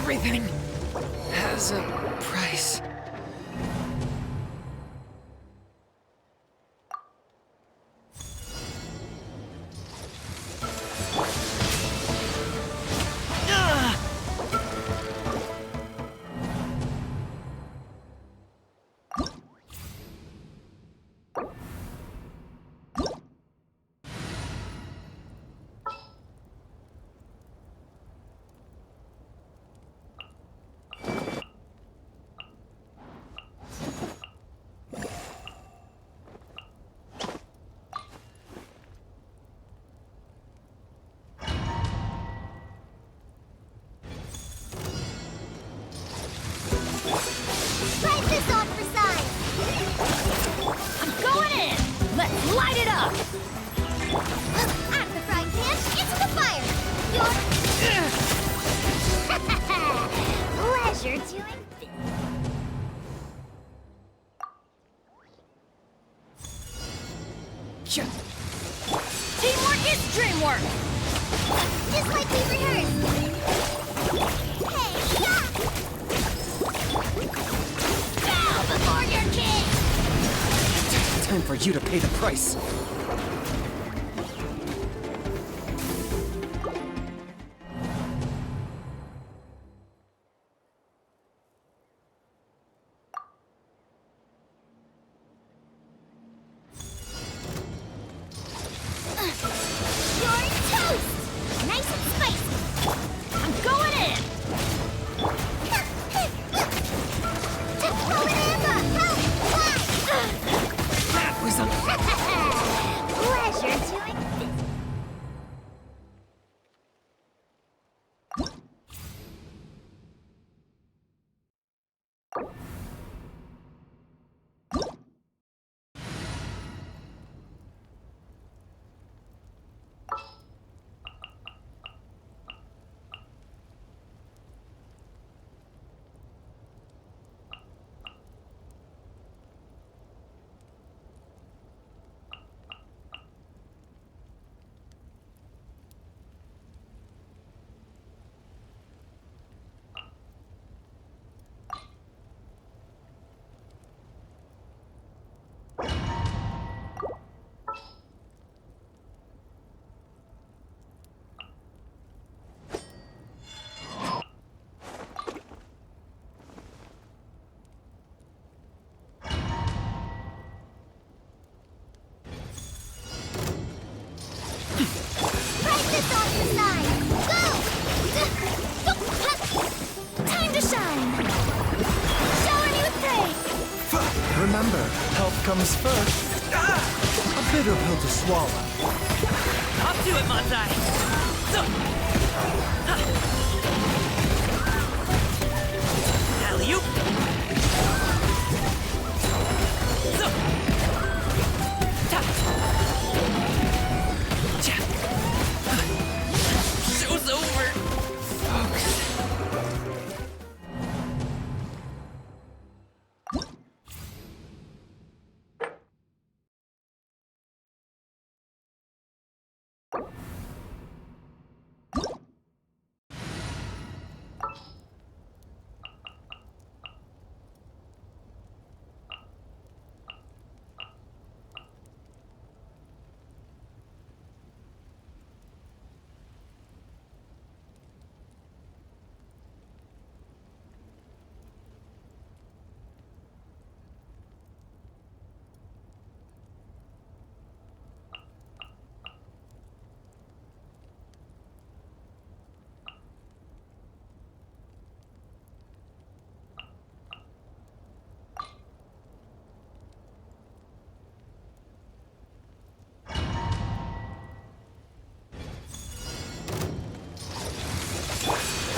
Everything has a price. Light it up! Out of the frying pan, into the fire! Your... Pleasure doing this. Teamwork is dreamwork! Just like we rehearsed! Hey, yeah! Bow before your king! Time for you to pay the price. You're toast! Nice and spicy! I'm going in! That was a... Pleasure doing this. Brightness on your side! Go! Time to shine! Shower me with praise! Remember, health comes first. A bitter pill to swallow. Up to it, Manzai! Alley-oop! Show's over! Folks.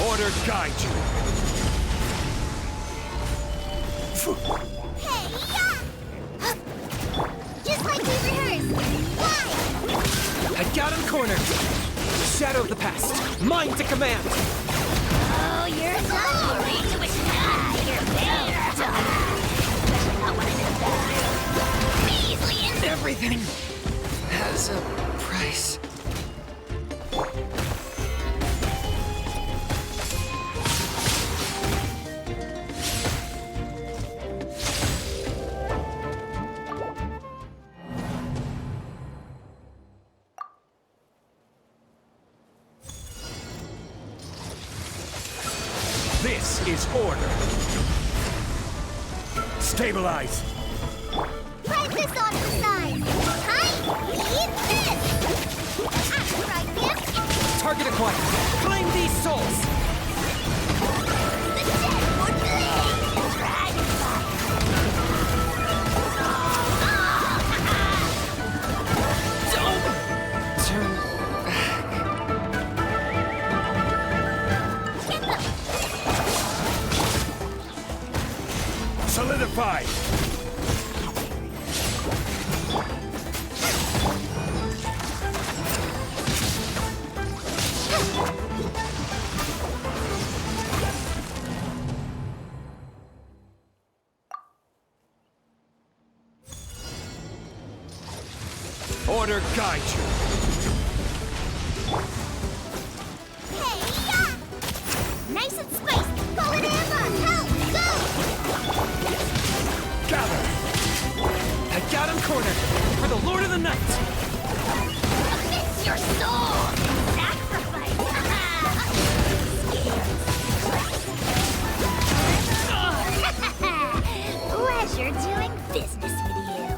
Order guide you. Hey, yeah! Just like we rehearsed! Why? I got him cornered! Shadow of the past, mine to command! Oh, you're done! You're done! I want to know that. Measly and Everything has a price. This is order. Stabilize. Brightness on your side! Hi! Eat this! Act right, Pimp! Target acquired. Claim these souls! The dead would bleed! Dragonfire! Don't turn back. Get them! Solidify. Order guide you. Hey, yeah! Nice and spiced! Call it Amber! Help! Go! Gather! Head out and corner for the Lord of the Night! Amidst your soul! Sacrifice! Pleasure doing business with you.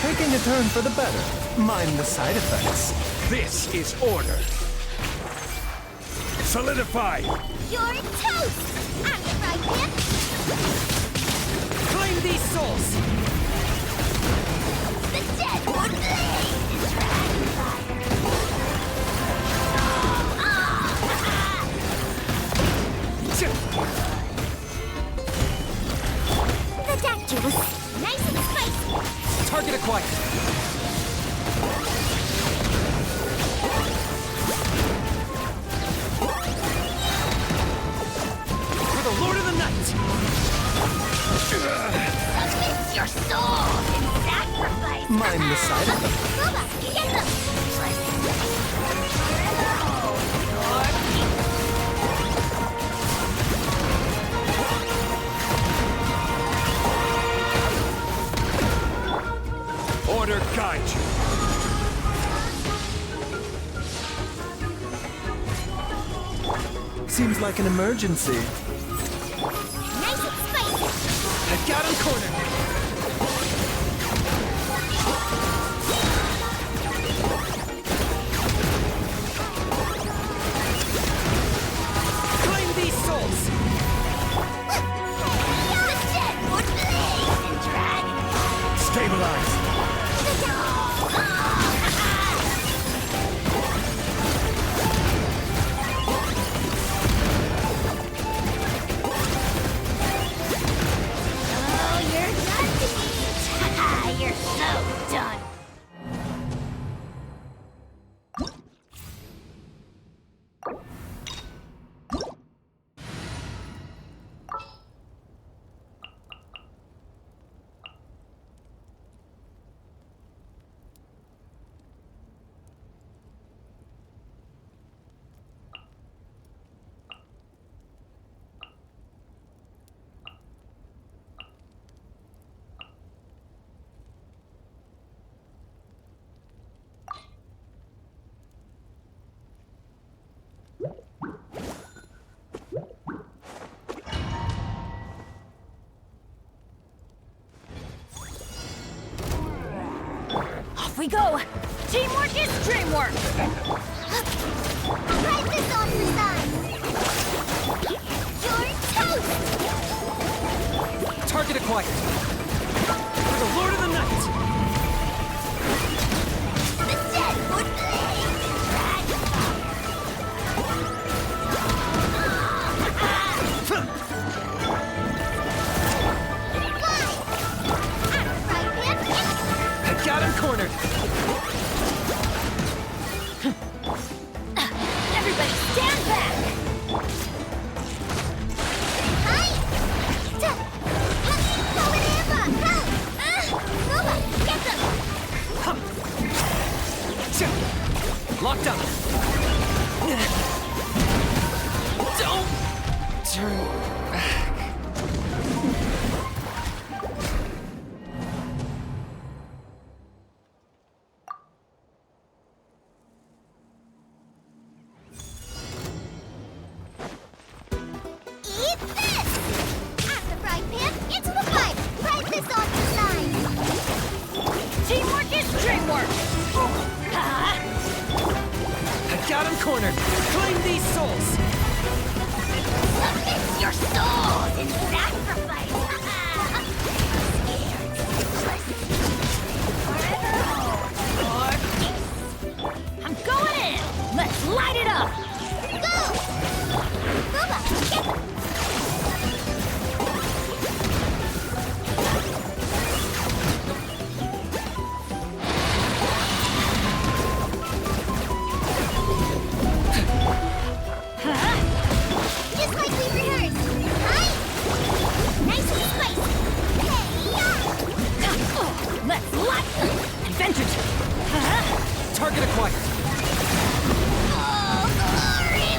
Taking a turn for the better. Mind the side effects. This is order. Solidify! You're toast! I'm right here! Claim these souls! The dead would bleed! The doctor was nice and spicy! Target acquired! For the Lord of the Night! Submit your soul in sacrifice! Mind the side effects. Boba, get them! Order guide you. Seems like an emergency. Nice and spicy! Head out and corner. Claim these souls. The dead would bleed and drag! Stabilize. Oh, you're done to eat! You're so done! Off we go! Teamwork is dreamwork! Write this on the side! You're toast! Target acquired. For the Lord of the Night. The dead would bleed and drag! Fly! I'm right here! Head out and corner. Everybody stand back! Hi! Call it Amber! Help! Boba, get them! Locked up. Don't turn back. Eat this! At the frying pan, into the fire! Fry this on the side! Teamwork is dreamwork! Ha! I got him cornered. Claim these souls. Submit your souls in sacrifice! I'm going in! Let's light it up! Go! Booba, get them! Just like we rehearsed! Right? Nice and spicy! Hey-ya! Let's light advantage! Target acquired. Oh, glory!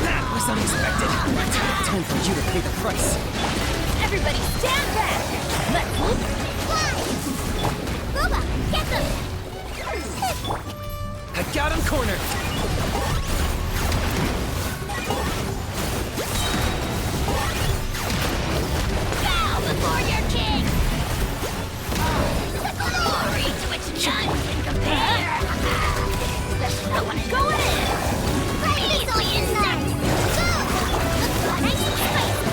That was unexpected. Time for you to pay the price. Everybody stand back! Let's Fly! Booba, get them! I got him cornered. Bow before your king! The glory to which none can compare! I want to go in! Right on inside! Go! Nice and spicy!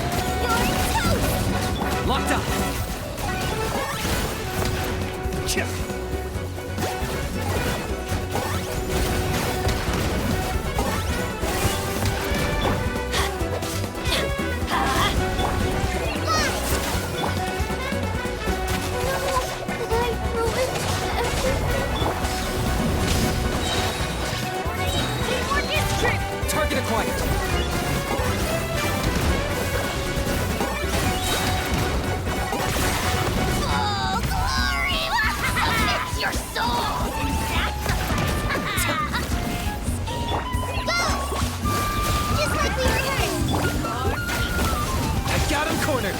You're toast! Locked up. Chip. Teamwork is dream! Target acquired. Oh, glory! Submit your soul in sacrifice! Go! Just like we rehearsed! I got him cornered.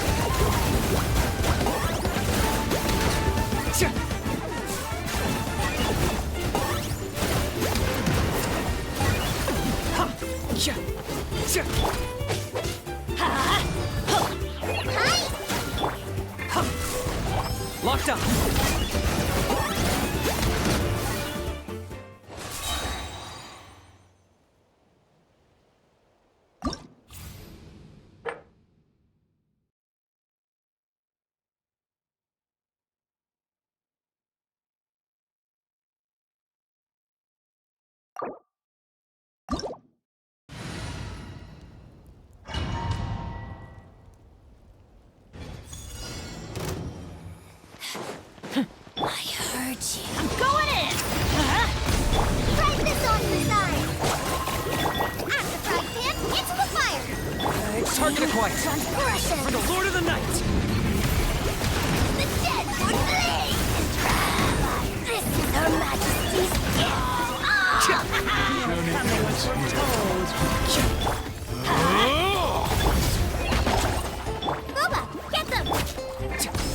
Chip. Huh. Chip. Chip. Hi! Huh. Locked up. I heard you. I'm going in! Fry this on the side! At the frying pan, into the fire! Target acquired. Transgression! For the Lord of the Night. The dead would bleed! This is Her Majesty's gift! Booba, get them!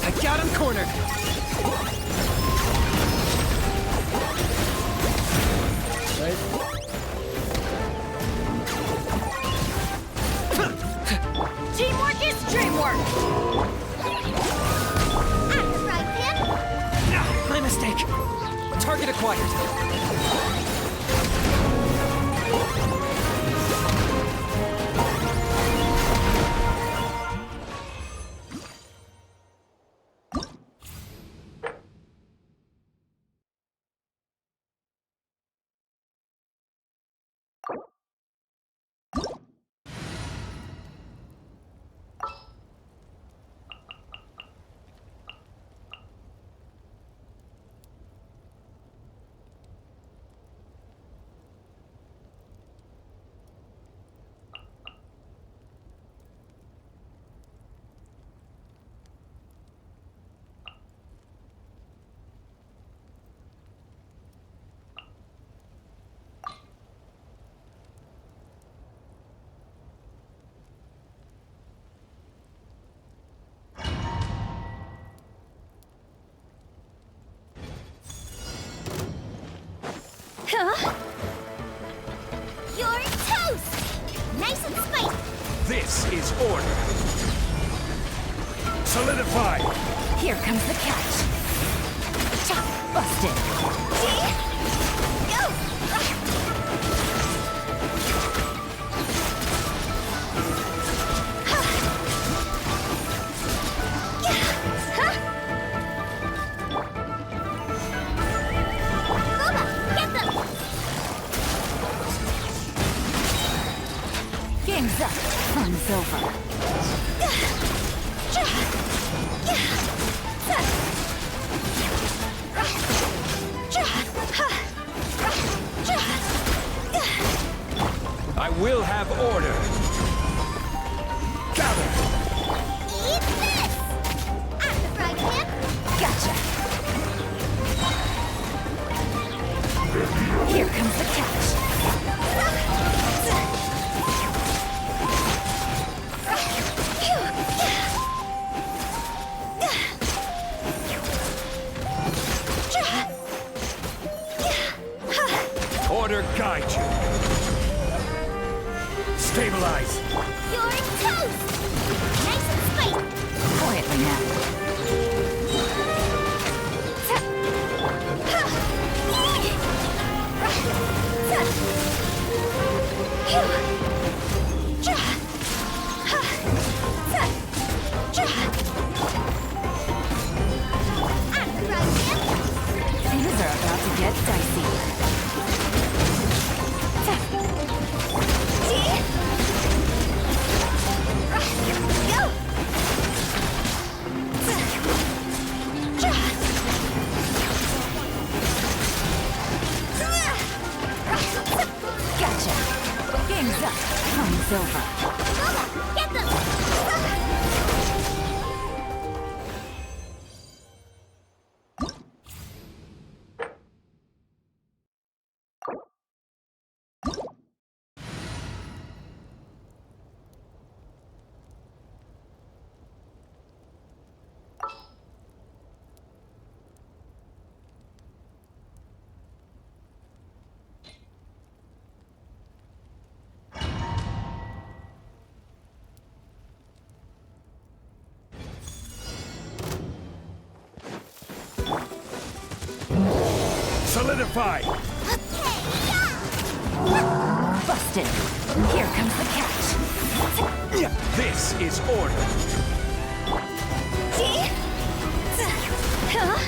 I got him cornered. Teamwork is dreamwork! At the frying pan, My mistake. Target acquired. Huh? You're toast! Nice and spicy! This is order. Solidify! Here comes the catch. Chop! Busted! See? Go! Boba, get them! Game's up. Fun's over. I will have order. Gather! Eat this! At the frying pan! Gotcha! Here comes the catch. Order guide you. Stabilize. You're toast! Nice and spicy! Quietly now. At the frying pan! Things are about to get dicey. Go! Gotcha! Game's up. Fun's over. Boba, get them! Solidify! Busted. Here comes the catch. This is order. See? Huh?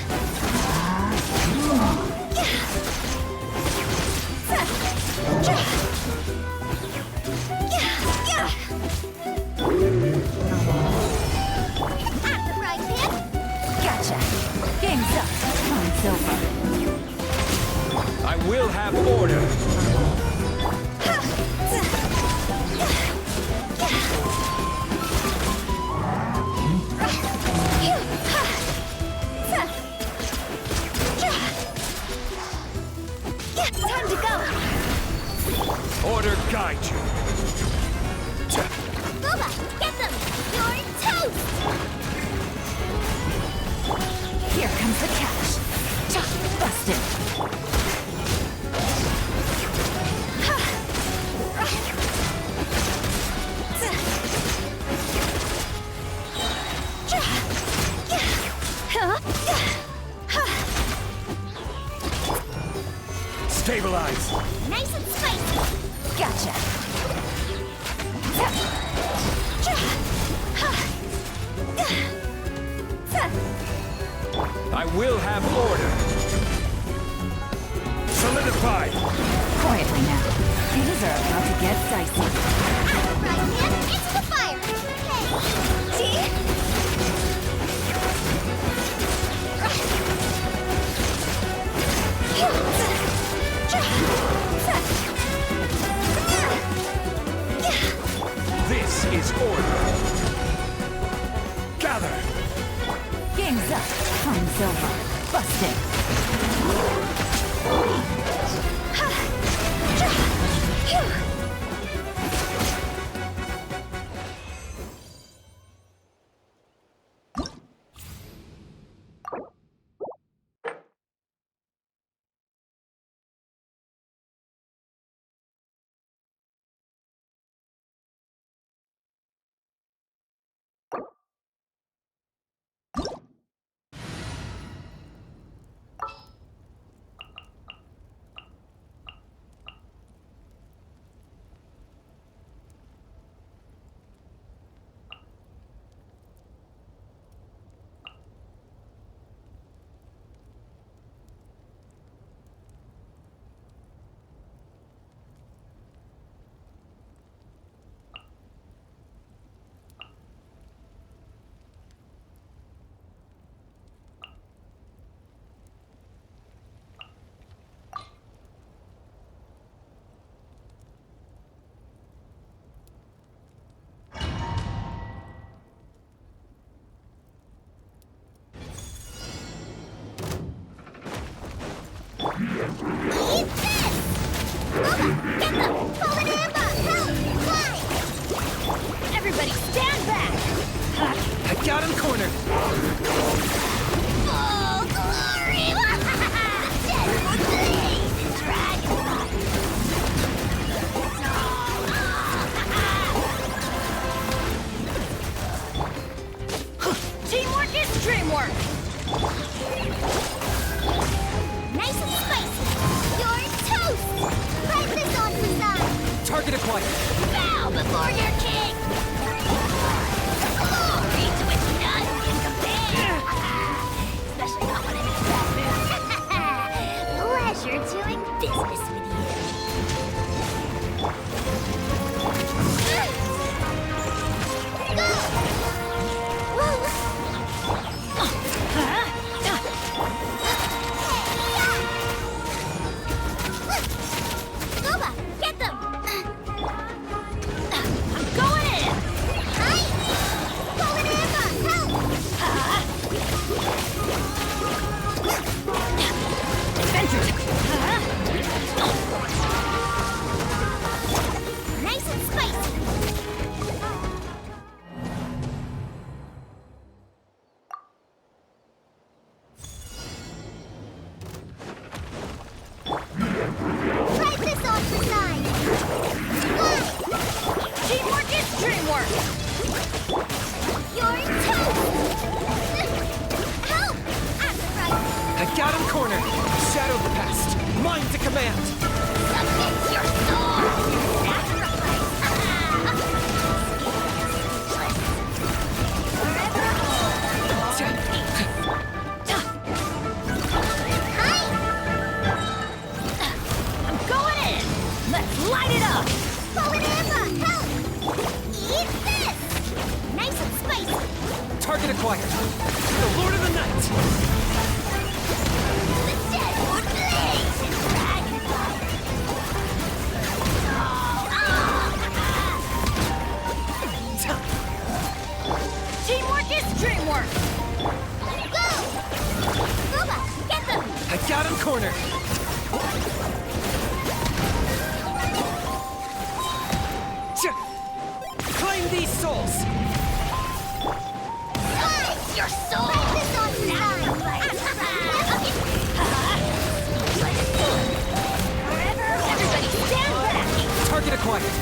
At the frying pan! Gotcha. Game's up. Fun's over. I will have order. Time to go! Order guide you. Boba, get them! You're toast! Here comes the catch. Chop! Busted. Stabilize. Nice and spicy! Gotcha. I will have order. Solidify. Quietly now. Things are about to get dicey. At the frying pan, into the fire! Okay. See? This is order. Gather. Game's up. Fun's over. Busted. Extreme work! Nice and spicy. You're toast. Try this on the side. Target acquired. Bow before your king. Glory to its none can compare. Especially not when I'm in a bad mood. Pleasure doing business with you. Go! Whoa! Goba, get them! I'm going in! Hi! Polinampa, help! Adventure! Nice and spicy! Try this on for size! Teamwork is dreamwork! You're toast! Help! At the right! I got him cornered. Shadow of the past. Mine to command. Submit your soul! Sacrifice! Forever hold your peace! Hi! I'm going in! Let's light it up! Polinampa, help! Eat this! Nice and spicy! Target acquired. The Lord of the Night. The dead would blaze in dragon fire! Teamwork is dreamwork! Go! Goba, get them! I got him cornered. Claim these souls. Slice your soul! This on Forever, everybody stand back! Target acquired.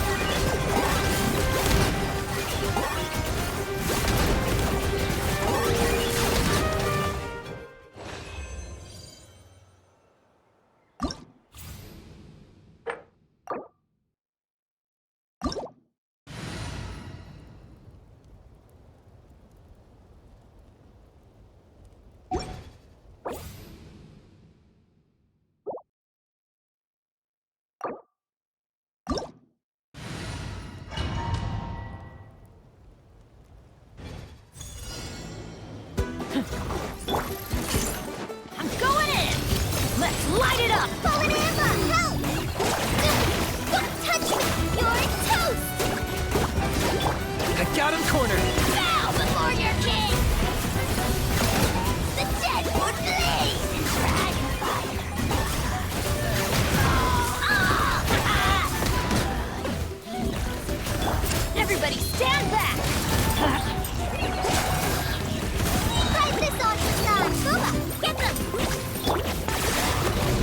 I'm going in! Let's light it up! Polinampa, help! Don't touch me! You're toast! I got him cornered. Bow before your king! The dead would blaze in dragon fire! Everybody stand back! Try this on the side! Goba, get them!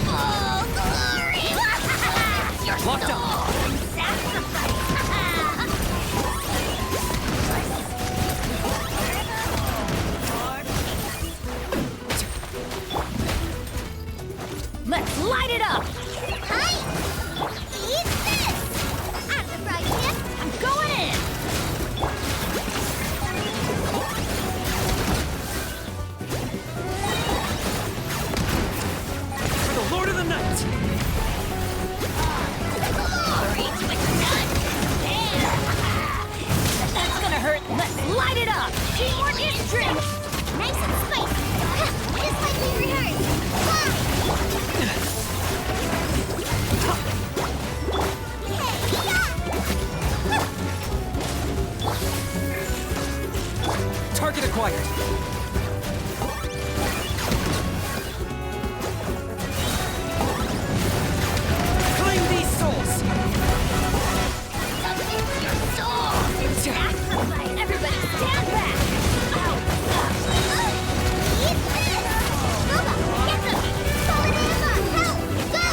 Oh, glory! Your Locked up. soul and sacrifice! Let's light it up! Hi! Eat this! At the right hip! I'm going in! For the Lord of the Night. Glory to its none can compare! That's gonna hurt! Let's light it up! Teamwork is dream! Nice and spicy! Just like we rehearsed! Fly! Target acquired. Claim these souls. Submit your soul and sacrifice! Everybody stand back! Eat this! Goba, get them! Polinampa, help! Go!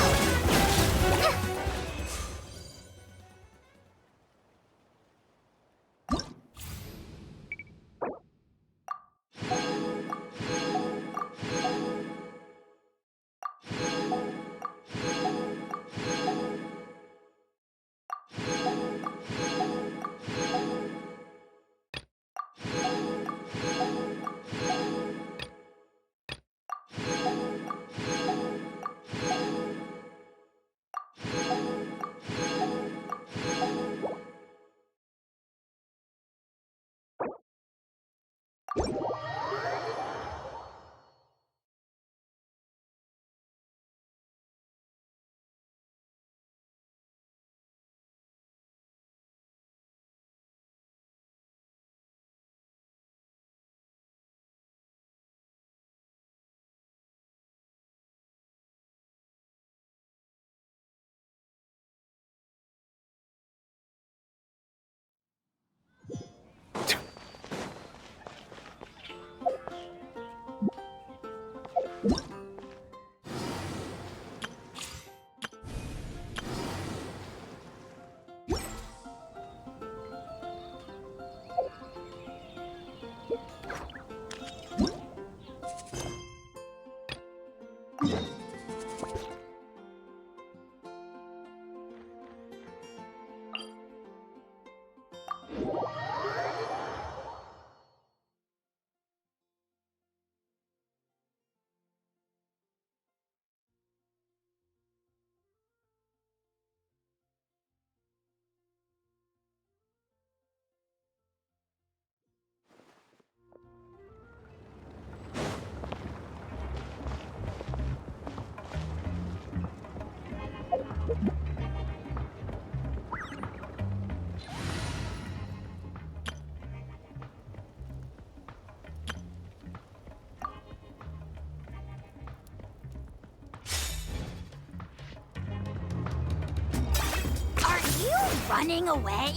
Are you running away?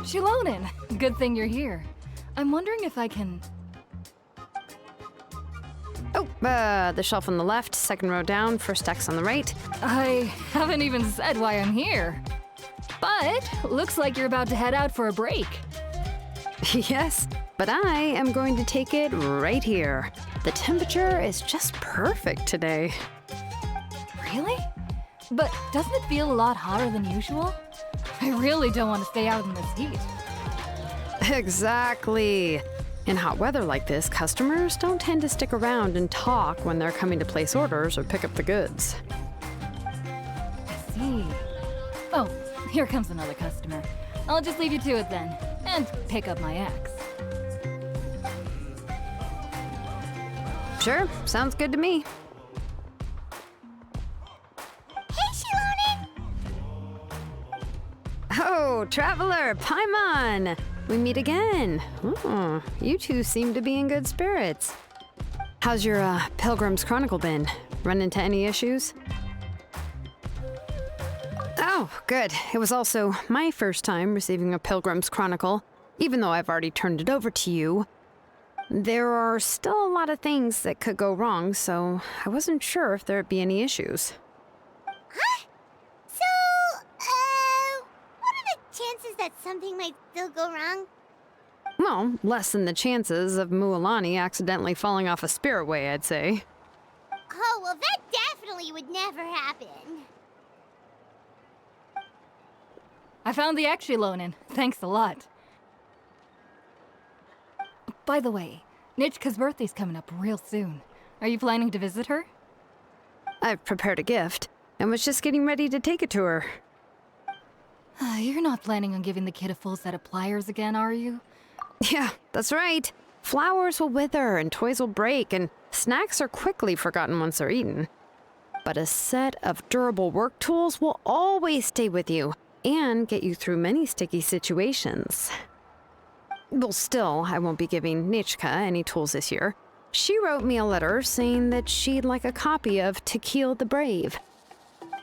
Shilonin, good thing you're here. I'm wondering if I can... Oh, the shelf on the left, second row down, first X on the right. I haven't even said why I'm here. But looks like you're about to head out for a break. Yes, but I am going to take it right here. The temperature is just perfect today. Really? But doesn't it feel a lot hotter than usual? I really don't want to stay out in this heat. Exactly. In hot weather like this, customers don't tend to stick around and talk when they're coming to place orders or pick up the goods. I see. Oh, here comes another customer. I'll just leave you to it then, and pick up my axe. Sure, sounds good to me. Hey, Shilonin! Oh, Traveler, Paimon! We meet again. Oh, you two seem to be in good spirits. How's your Pilgrim's Chronicle been? Run into any issues? Oh, good. It was also my first time receiving a Pilgrim's Chronicle, even though I've already turned it over to you. There are still a lot of things that could go wrong, so I wasn't sure if there'd be any issues. Huh? So, what are the chances that something might still go wrong? Well, less than the chances of Mualani accidentally falling off a spirit way, I'd say. Oh, well, that definitely would never happen. I found the axe, Shilonin. Thanks a lot. By the way, Nichka's birthday's coming up real soon. Are you planning to visit her? I've prepared a gift, and was just getting ready to take it to her. You're not planning on giving the kid a full set of pliers again, are you? Yeah, that's right. Flowers will wither, and toys will break, and snacks are quickly forgotten once they're eaten. But a set of durable work tools will always stay with you, and get you through many sticky situations. Well, still, I won't be giving Nichka any tools this year. She wrote me a letter saying that she'd like a copy of To Kill the Brave.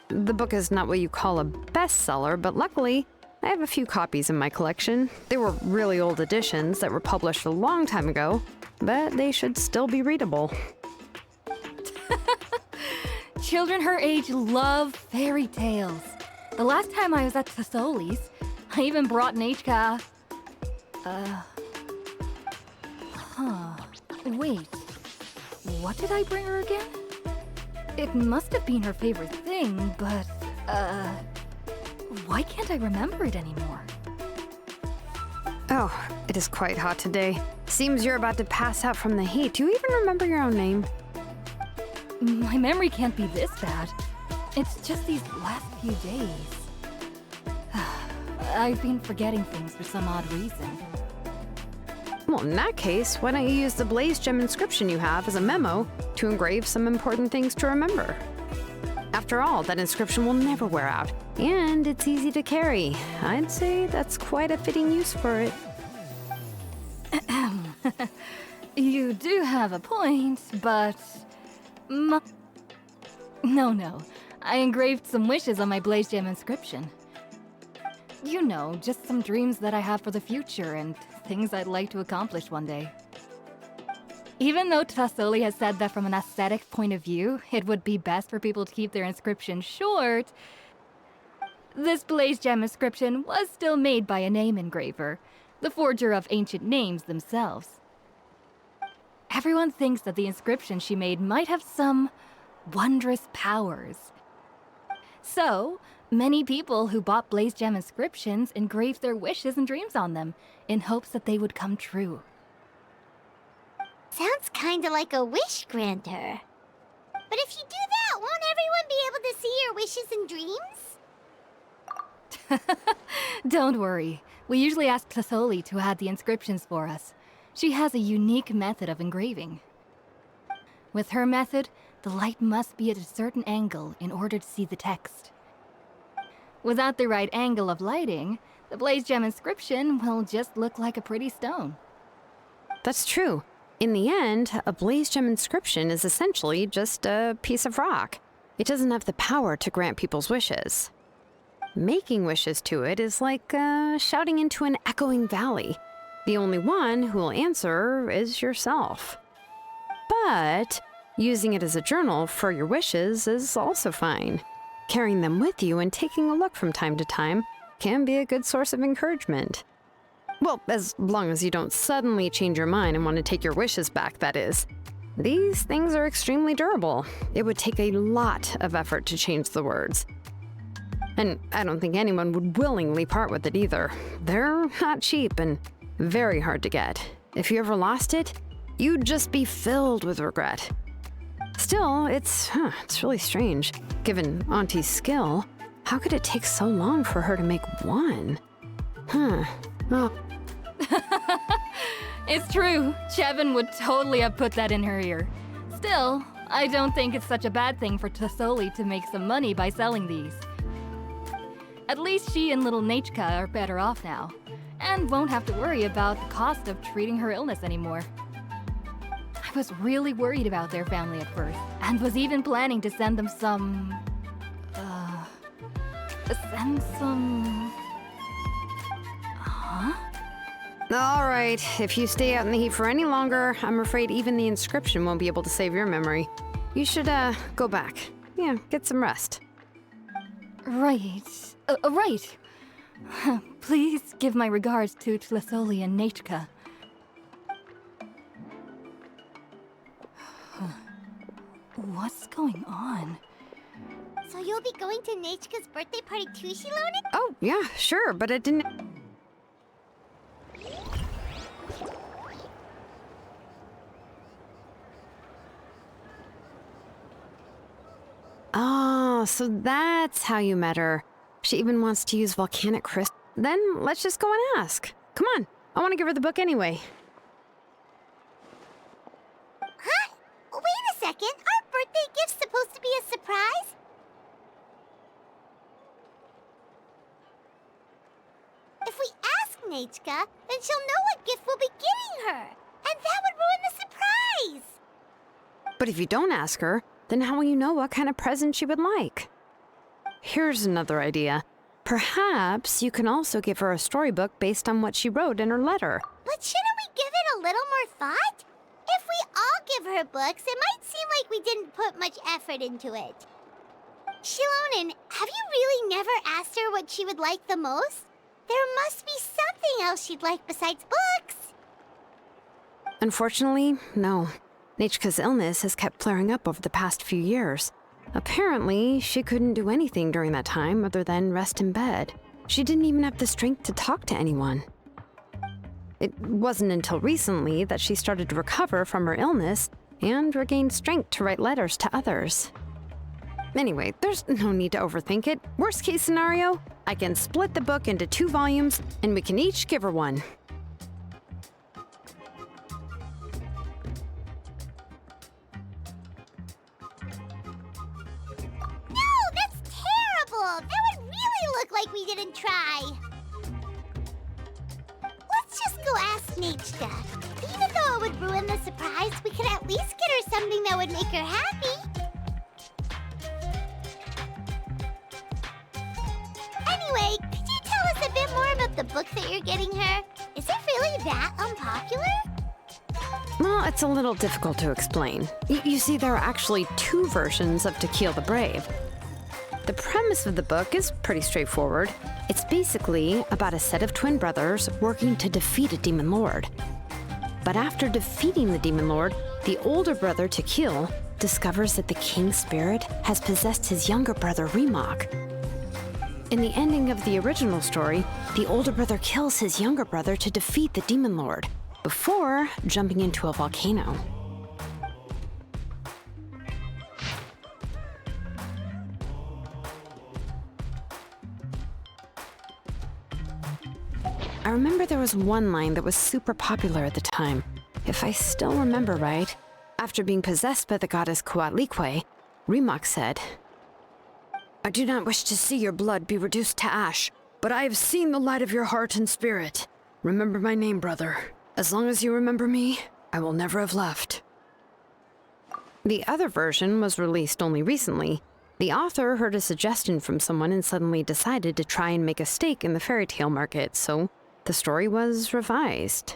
The book is not what you call a bestseller, but luckily, I have a few copies in my collection. They were really old editions that were published a long time ago, but they should still be readable. Children her age love fairy tales. The last time I was at Sasoli's, I even brought Nichka. Wait. What did I bring her again? It must have been her favorite thing, but, why can't I remember it anymore? Oh, it is quite hot today. Seems you're about to pass out from the heat. Do you even remember your own name? My memory can't be this bad. It's just these last few days. I've been forgetting things for some odd reason. Well, in that case, why don't you use the Blaze Gem inscription you have as a memo to engrave some important things to remember? After all, that inscription will never wear out, and it's easy to carry. I'd say that's quite a fitting use for it. You do have a point, but... No. I engraved some wishes on my Blaze Gem inscription. You know, just some dreams that I have for the future and things I'd like to accomplish one day. Even though Tasoli has said that from an aesthetic point of view, it would be best for people to keep their inscription short, this Blaze Gem inscription was still made by a name engraver, the forger of ancient names themselves. Everyone thinks that the inscription she made might have some wondrous powers. So, many people who bought Blaze Gem inscriptions engraved their wishes and dreams on them, in hopes that they would come true. Sounds kinda like a wish granter. But if you do that, won't everyone be able to see your wishes and dreams? Don't worry. We usually ask Tasoli to add the inscriptions for us. She has a unique method of engraving. With her method, the light must be at a certain angle in order to see the text. Without the right angle of lighting, the Blaze Gem inscription will just look like a pretty stone. That's true. In the end, a Blaze Gem inscription is essentially just a piece of rock. It doesn't have the power to grant people's wishes. Making wishes to it is like shouting into an echoing valley. The only one who will answer is yourself. But using it as a journal for your wishes is also fine. Carrying them with you and taking a look from time to time can be a good source of encouragement. Well, as long as you don't suddenly change your mind and want to take your wishes back, that is. These things are extremely durable. It would take a lot of effort to change the words. And I don't think anyone would willingly part with it either. They're not cheap and very hard to get. If you ever lost it, you'd just be filled with regret. Still, it's really strange. Given Auntie's skill, how could it take so long for her to make one? Oh. It's true. Chevin would totally have put that in her ear. Still, I don't think it's such a bad thing for Tasoli to make some money by selling these. At least she and little Nachka are better off now, and won't have to worry about the cost of treating her illness anymore. I was really worried about their family at first, and was even planning to send them some... All right, if you stay out in the heat for any longer, I'm afraid even the inscription won't be able to save your memory. You should, go back. Yeah, get some rest. Right. Right. Please give my regards to Tlasoli and Nachka. What's going on? So you'll be going to Nachka's birthday party too, Shilonen? Oh, yeah, sure, but it didn't... Oh, so that's how you met her. She even wants to use volcanic crystal. Then let's just go and ask. Come on, I want to give her the book anyway. Huh? Wait a second, aren't birthday gifts supposed to be a surprise? If we ask Nachka, then she'll know what gift we'll be getting her. And that would ruin the surprise! But if you don't ask her, then how will you know what kind of present she would like? Here's another idea. Perhaps you can also give her a storybook based on what she wrote in her letter. But shouldn't we give it a little more thought? If we all give her books, it might seem like we didn't put much effort into it. Shilonen, have you really never asked her what she would like the most? There must be something else she'd like besides books. Unfortunately, no. Nachka's illness has kept flaring up over the past few years. Apparently, she couldn't do anything during that time other than rest in bed. She didn't even have the strength to talk to anyone. It wasn't until recently that she started to recover from her illness and regained strength to write letters to others. Anyway, there's no need to overthink it. Worst case scenario, I can split the book into 2 volumes and we can each give her one. No, that's terrible! That would really look like we didn't try. Let's just go ask Nachka. Even though it would ruin the surprise, we could at least get her something that would make her happy. Anyway, could you tell us a bit book that you're getting her? Is it really that unpopular? Well, it's a little difficult to explain. You see, there are actually two versions of To Kill the Brave. The premise of the book is pretty straightforward. It's basically about a set of twin brothers working to defeat a demon lord. But after defeating the demon lord, the older brother, To Kill, discovers that the king's spirit has possessed his younger brother, Remok. In the ending of the original story, the older brother kills his younger brother to defeat the demon lord, before jumping into a volcano. I remember there was one line that was super popular at the time. If I still remember right, after being possessed by the goddess Coatlicue, Remok said, "I do not wish to see your blood be reduced to ash, but I have seen the light of your heart and spirit. Remember my name, brother. As long as you remember me, I will never have left." The other version was released only recently. The author heard a suggestion from someone and suddenly decided to try and make a stake in the fairy tale market, so the story was revised.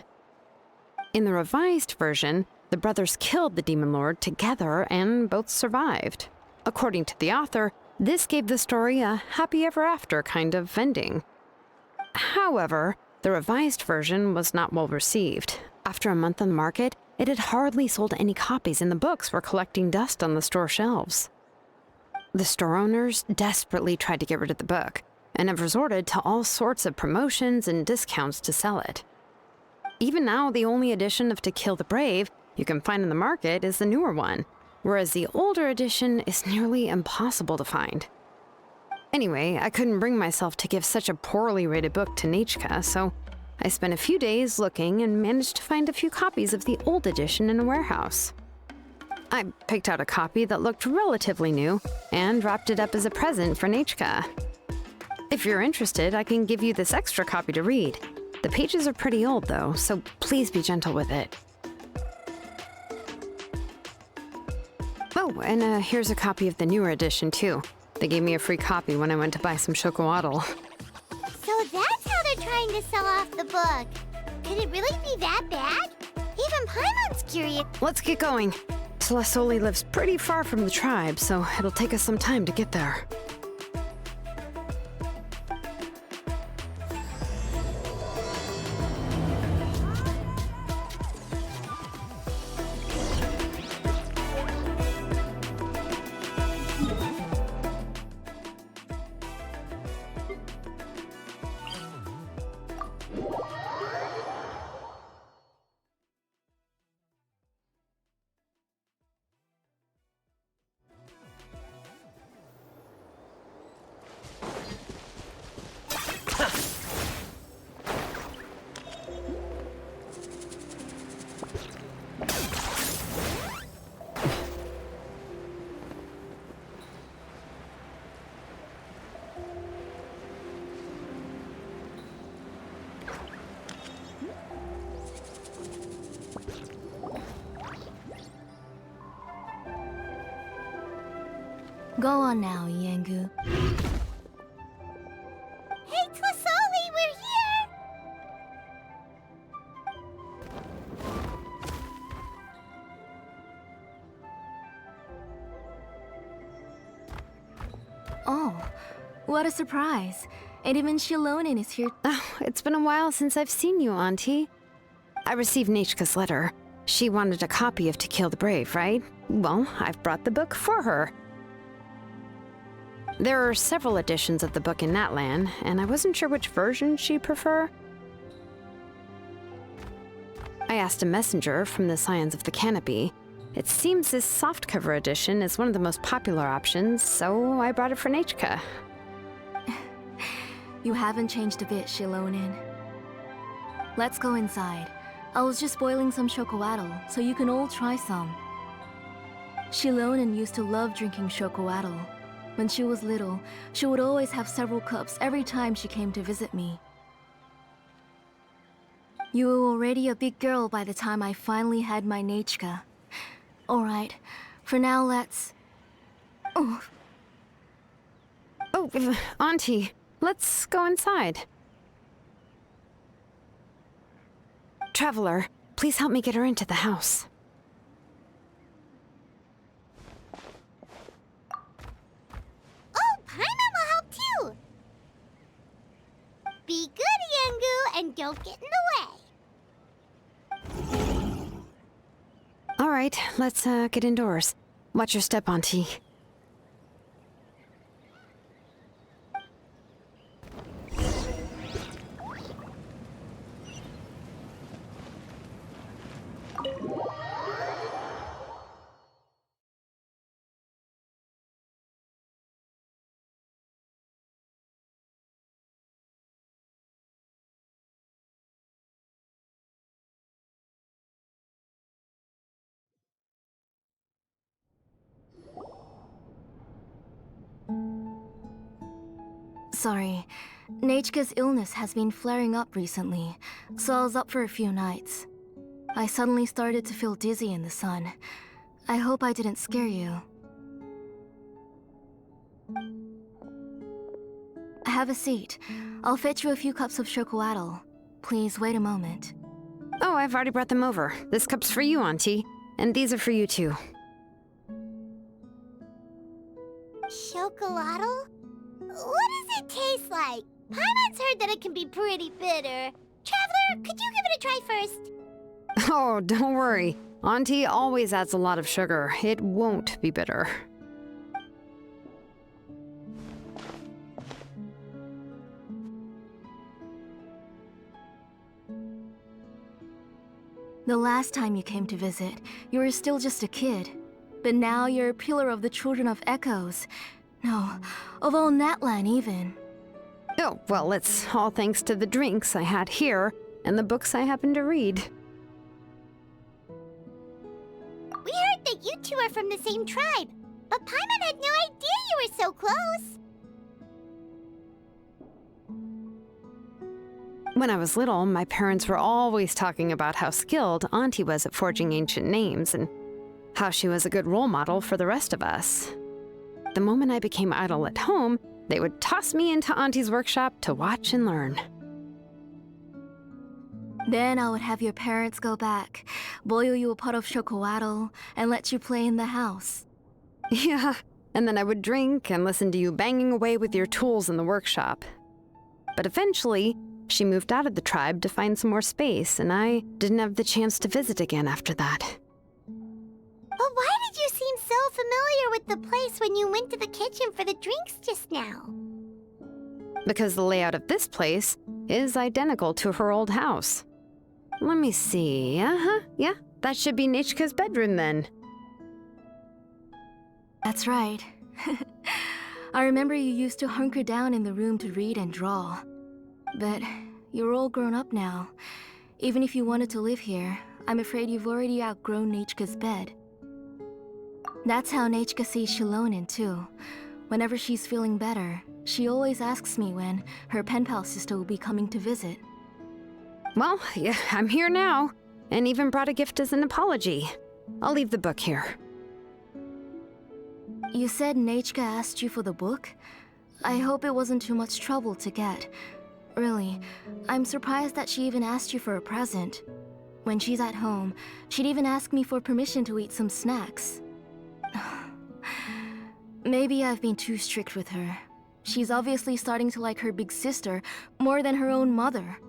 In the revised version, the brothers killed the demon lord together and both survived. According to the author, this gave the story a happy ever after kind of ending. However, the revised version was not well received. After a month on the market, it had hardly sold any copies and the books were collecting dust on the store shelves. The store owners desperately tried to get rid of the book and have resorted to all sorts of promotions and discounts to sell it. Even now, the only edition of To Kill the Brave you can find in the market is the newer one, whereas the older edition is nearly impossible to find. Anyway, I couldn't bring myself to give such a poorly rated book to Nechka, so I spent a few days looking and managed to find a few copies of the old edition in a warehouse. I picked out a copy that looked relatively new and wrapped it up as a present for Nechka. If you're interested, I can give you this extra copy to read. The pages are pretty old though, so please be gentle with it. Oh, and here's a copy of the newer edition too. They gave me a free copy when I went to buy some chocoatl. So that's how they're trying to sell off the book. Could it really be that bad? Even Paimon's curious. Let's get going. Celestoli lives pretty far from the tribe, so it'll take us some time to get there. Go on now, Yengu. Hey, Tlasoli, we're here! Oh, what a surprise. And even Shilonin is here. Oh, it's been a while since I've seen you, Auntie. I received Nechka's letter. She wanted a copy of To Kill the Brave, right? Well, I've brought the book for her. There are several editions of the book in Natlan, and I wasn't sure which version she'd prefer. I asked a messenger from the Scions of the Canopy. It seems this softcover edition is one of the most popular options, so I brought it for Nechka. You haven't changed a bit, Shilonin. Let's go inside. I was just boiling some chocoatl, so you can all try some. Shilonin used to love drinking chocoatl. When she was little, she would always have several cups every time she came to visit me. You were already a big girl by the time I finally had my Nechka. Alright, for now let's... Oh, Oh, Auntie, let's go inside. Traveler, please help me get her into the house. Oh, Paimon will help too! Be good, Yangu, and don't get in the way. All right, let's get indoors. Watch your step, Auntie. Sorry. Nechka's illness has been flaring up recently, so I was up for a few nights. I suddenly started to feel dizzy in the sun. I hope I didn't scare you. Have a seat. I'll fetch you a few cups of chocolatl. Please wait a moment. Oh, I've already brought them over. This cup's for you, Auntie. And these are for you, too. Chocolatl? What does it taste like? Paimon's heard that it can be pretty bitter. Traveler, could you give it a try first? Oh, don't worry. Auntie always adds a lot of sugar. It won't be bitter. The last time you came to visit, you were still just a kid. But now you're a pillar of the Children of Echoes. No, of all Natlan even. Oh, well, it's all thanks to the drinks I had here and the books I happened to read. We heard that you two are from the same tribe, but Paimon had no idea you were so close. When I was little, my parents were always talking about how skilled Auntie was at forging ancient names and how she was a good role model for the rest of us. The moment I became idle at home, they would toss me into Auntie's workshop to watch and learn. Then I would have your parents go back, boil you a pot of chocolatl, and let you play in the house. Yeah, and then I would drink and listen to you banging away with your tools in the workshop. But eventually, she moved out of the tribe to find some more space, and I didn't have the chance to visit again after that. But why did you seem so familiar with the place when you went to the kitchen for the drinks just now? Because the layout of this place is identical to her old house. Let me see. Yeah, that should be Nechka's bedroom then. That's right. I remember you used to hunker down in the room to read and draw. But you're all grown up now. Even if you wanted to live here, I'm afraid you've already outgrown Nechka's bed. That's how Nechka sees Shilonen too. Whenever she's feeling better, she always asks me when her pen pal sister will be coming to visit. Well, yeah, I'm here now, and even brought a gift as an apology. I'll leave the book here. You said Nechka asked you for the book? I hope it wasn't too much trouble to get. Really, I'm surprised that she even asked you for a present. When she's at home, she'd even ask me for permission to eat some snacks. Maybe I've been too strict with her. She's obviously starting to like her big sister more than her own mother.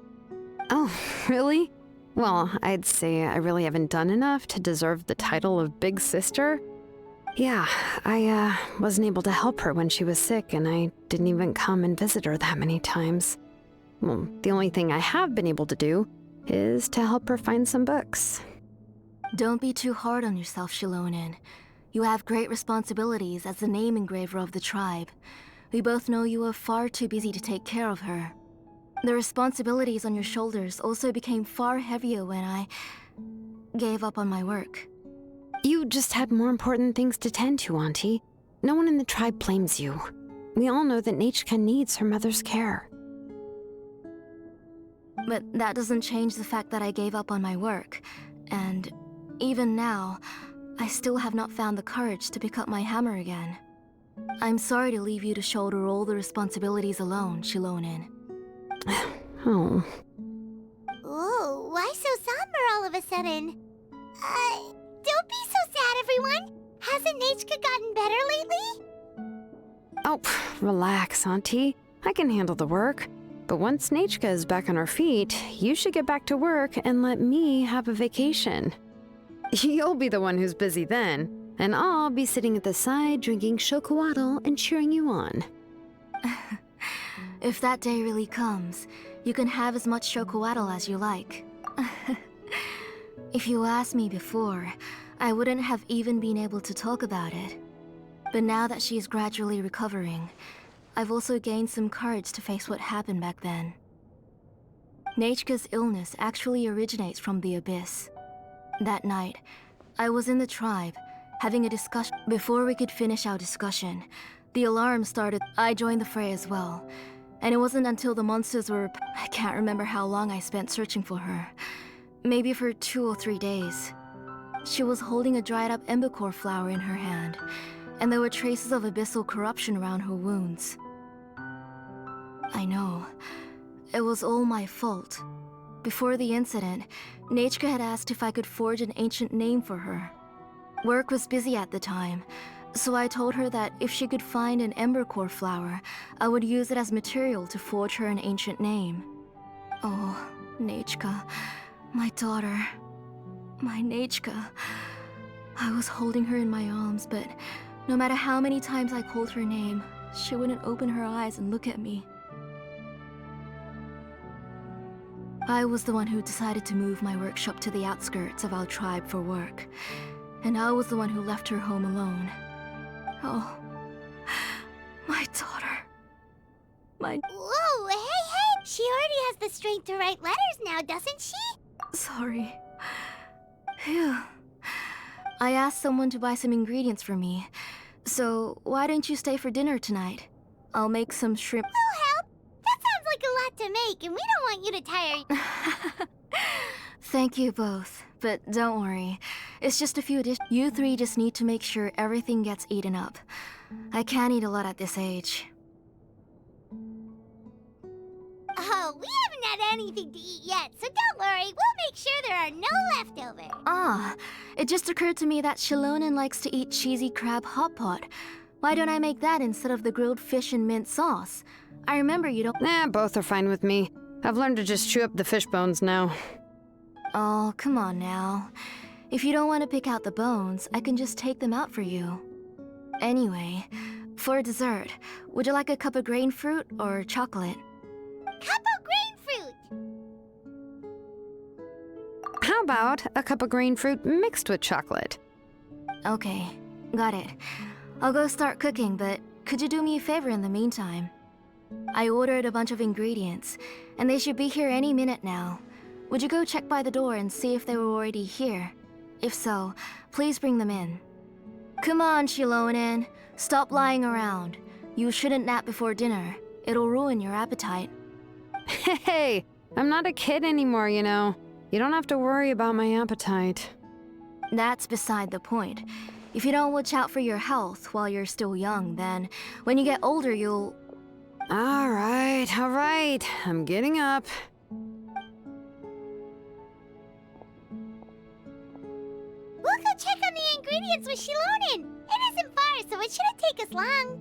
Oh, really? Well, I'd say I really haven't done enough to deserve the title of big sister. Yeah, I wasn't able to help her when she was sick, and I didn't even come and visit her that many times. Well, the only thing I have been able to do is to help her find some books. Don't be too hard on yourself, Shilonen. You have great responsibilities as the name engraver of the tribe. We both know you are far too busy to take care of her. The responsibilities on your shoulders also became far heavier when I gave up on my work. You just had more important things to tend to, Auntie. No one in the tribe blames you. We all know that Nechka needs her mother's care. But that doesn't change the fact that I gave up on my work. And even now, I still have not found the courage to pick up my hammer again. I'm sorry to leave you to shoulder all the responsibilities alone, Shilonen. Oh. Oh, why so sudden. Don't be so sad, everyone. Hasn't Nechka gotten better lately? Oh, relax, Auntie. I can handle the work. But once Nechka is back on her feet, you should get back to work and let me have a vacation. You'll be the one who's busy then, and I'll be sitting at the side drinking chocolatl and cheering you on. If that day really comes, you can have as much chocolatl as you like. If you asked me before, I wouldn't have even been able to talk about it. But now that she is gradually recovering, I've also gained some courage to face what happened back then. Nechka's illness actually originates from the Abyss. That night, I was in the tribe, having a discussion. Before we could finish our discussion, the alarm started. I joined the fray as well, and it wasn't until the monsters were... I can't remember how long I spent searching for her. Maybe for 2 or 3 days. She was holding a dried up embercore flower in her hand, and there were traces of abyssal corruption around her wounds. I know. It was all my fault. Before the incident, Nechka had asked if I could forge an ancient name for her. Work was busy at the time, so I told her that if she could find an embercore flower, I would use it as material to forge her an ancient name. Oh, Nechka, my daughter. My Nechka. I was holding her in my arms, but no matter how many times I called her name, she wouldn't open her eyes and look at me. I was the one who decided to move my workshop to the outskirts of our tribe for work, and I was the one who left her home alone. Oh, my daughter. Whoa, hey! She already has the strength to write letters now, doesn't she? Sorry. Phew. I asked someone to buy some ingredients for me, so why don't you stay for dinner tonight? I'll make some shrimp. We'll help. That sounds like a lot to make, and we don't want you to tire. Thank you both, but don't worry. It's just a few dishes. You three just need to make sure everything gets eaten up. I can't eat a lot at this age. Oh, we haven't had anything to eat yet, so don't worry. We'll make sure there are no leftovers. Ah, it just occurred to me that Shilonen likes to eat cheesy crab hot pot. Why don't I make that instead of the grilled fish and mint sauce? I remember you don't— Both are fine with me. I've learned to just chew up the fish bones now. Oh, come on now. If you don't want to pick out the bones, I can just take them out for you. Anyway, for dessert, would you like a cup of grain fruit or chocolate? Cup of grain fruit! How about a cup of green fruit mixed with chocolate? Okay, got it. I'll go start cooking, but could you do me a favor in the meantime? I ordered a bunch of ingredients, and they should be here any minute now. Would you go check by the door and see if they were already here? If so, please bring them in. Come on, Shilonen. Stop lying around. You shouldn't nap before dinner. It'll ruin your appetite. Hey, I'm not a kid anymore, you know. You don't have to worry about my appetite. That's beside the point. If you don't watch out for your health while you're still young, then when you get older, you'll... All right. I'm getting up. We'll go check on the ingredients with Shilonen. It isn't far, so it shouldn't take us long.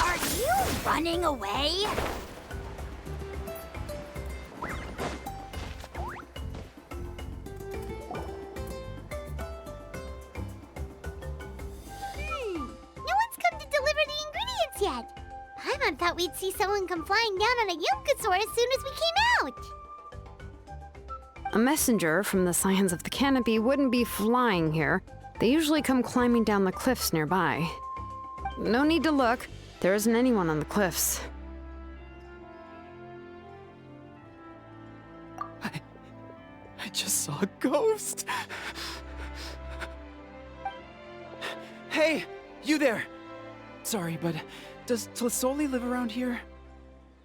Are you running away? No one's come to deliver the ingredients yet. Paimon thought we'd see someone come flying down on a Yunkasaur as soon as we came out. A messenger from the Scions of the Canopy wouldn't be flying here. They usually come climbing down the cliffs nearby. No need to look. There isn't anyone on the cliffs. I just saw a ghost. Hey, you there. Sorry, but does Tlisoli live around here?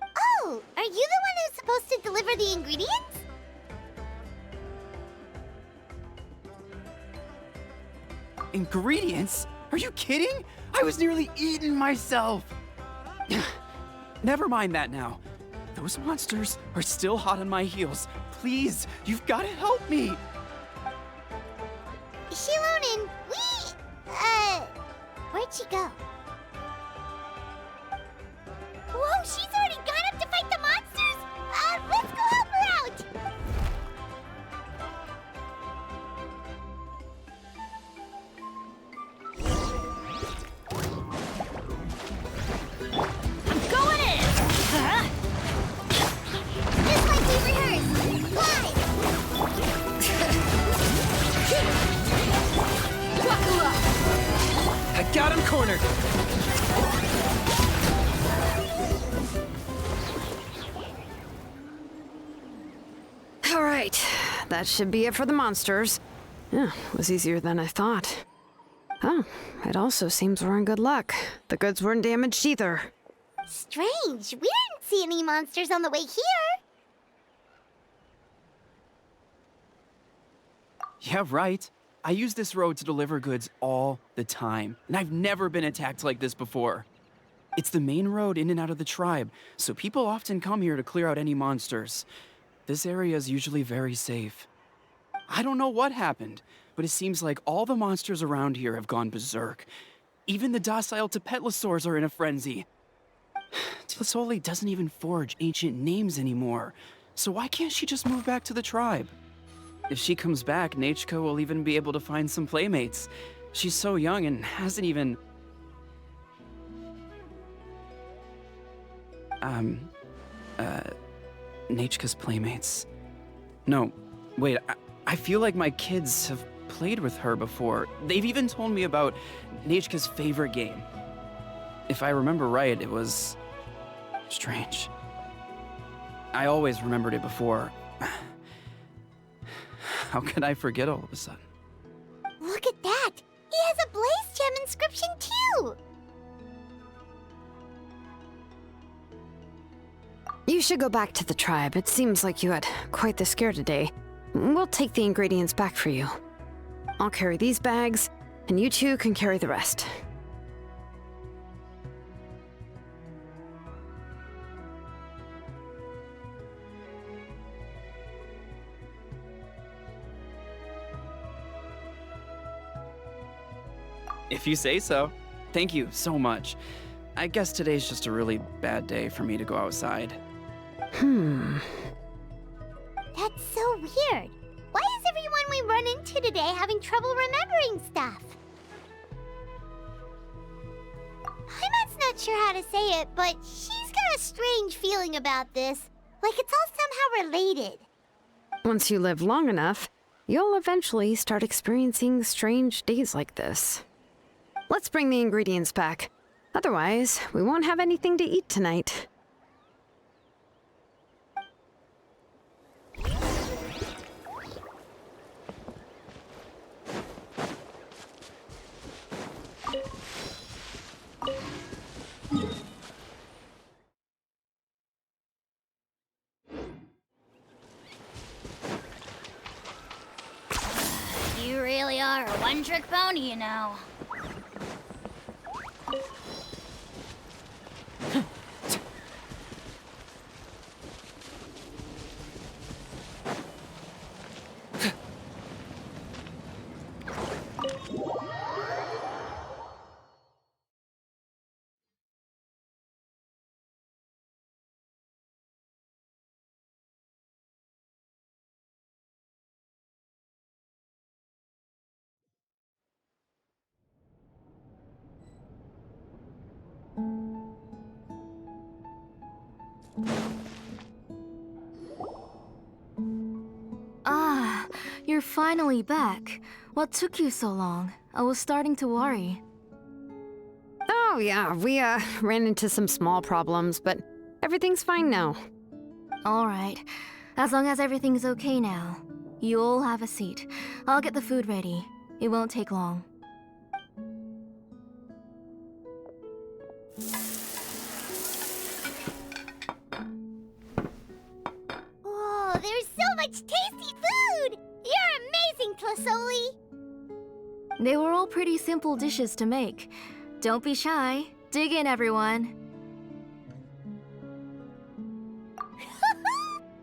Oh, are you the one who's supposed to deliver the ingredients? Ingredients? Are you kidding? I was nearly eaten myself. Never mind that now. Those monsters are still hot on my heels. Please, you've got to help me. Shilonen, where'd she go? Whoa, she's already gone up to fight the monsters? Let's go help her out! I'm going in! Just like we rehearsed! Fly! I got him cornered. All right, that should be it for the monsters. Yeah, it was easier than I thought. Oh, it also seems we're in good luck. The goods weren't damaged either. Strange, we didn't see any monsters on the way here. Yeah, right. I use this road to deliver goods all the time, and I've never been attacked like this before. It's the main road in and out of the tribe, so people often come here to clear out any monsters. This area is usually very safe. I don't know what happened, but it seems like all the monsters around here have gone berserk. Even the docile Tepetlosaurs are in a frenzy. Tlisoli doesn't even forge ancient names anymore, so why can't she just move back to the tribe? If she comes back, Nachka will even be able to find some playmates. She's so young and hasn't even... Nachka's playmates. No, wait, I feel like my kids have played with her before. They've even told me about Nachka's favorite game. If I remember right, it was... strange. I always remembered it before. How could I forget all of a sudden? Look at that! He has a Blaze Gem inscription too! You should go back to the tribe. It seems like you had quite the scare today. We'll take the ingredients back for you. I'll carry these bags, and you two can carry the rest. If you say so. Thank you so much. I guess today's just a really bad day for me to go outside. That's so weird. Why is everyone we run into today having trouble remembering stuff? Paimon's not sure how to say it, but she's got a strange feeling about this. Like it's all somehow related. Once you live long enough, you'll eventually start experiencing strange days like this. Let's bring the ingredients back. Otherwise, we won't have anything to eat tonight. You really are a one-trick pony, you know. You're finally back. What took you so long? I was starting to worry. Oh, yeah, we ran into some small problems, but everything's fine now. Alright. As long as everything's okay now. You all have a seat. I'll get the food ready. It won't take long. Whoa, there's so much tasty food! You're amazing, Tlasoli! They were all pretty simple dishes to make. Don't be shy. Dig in, everyone.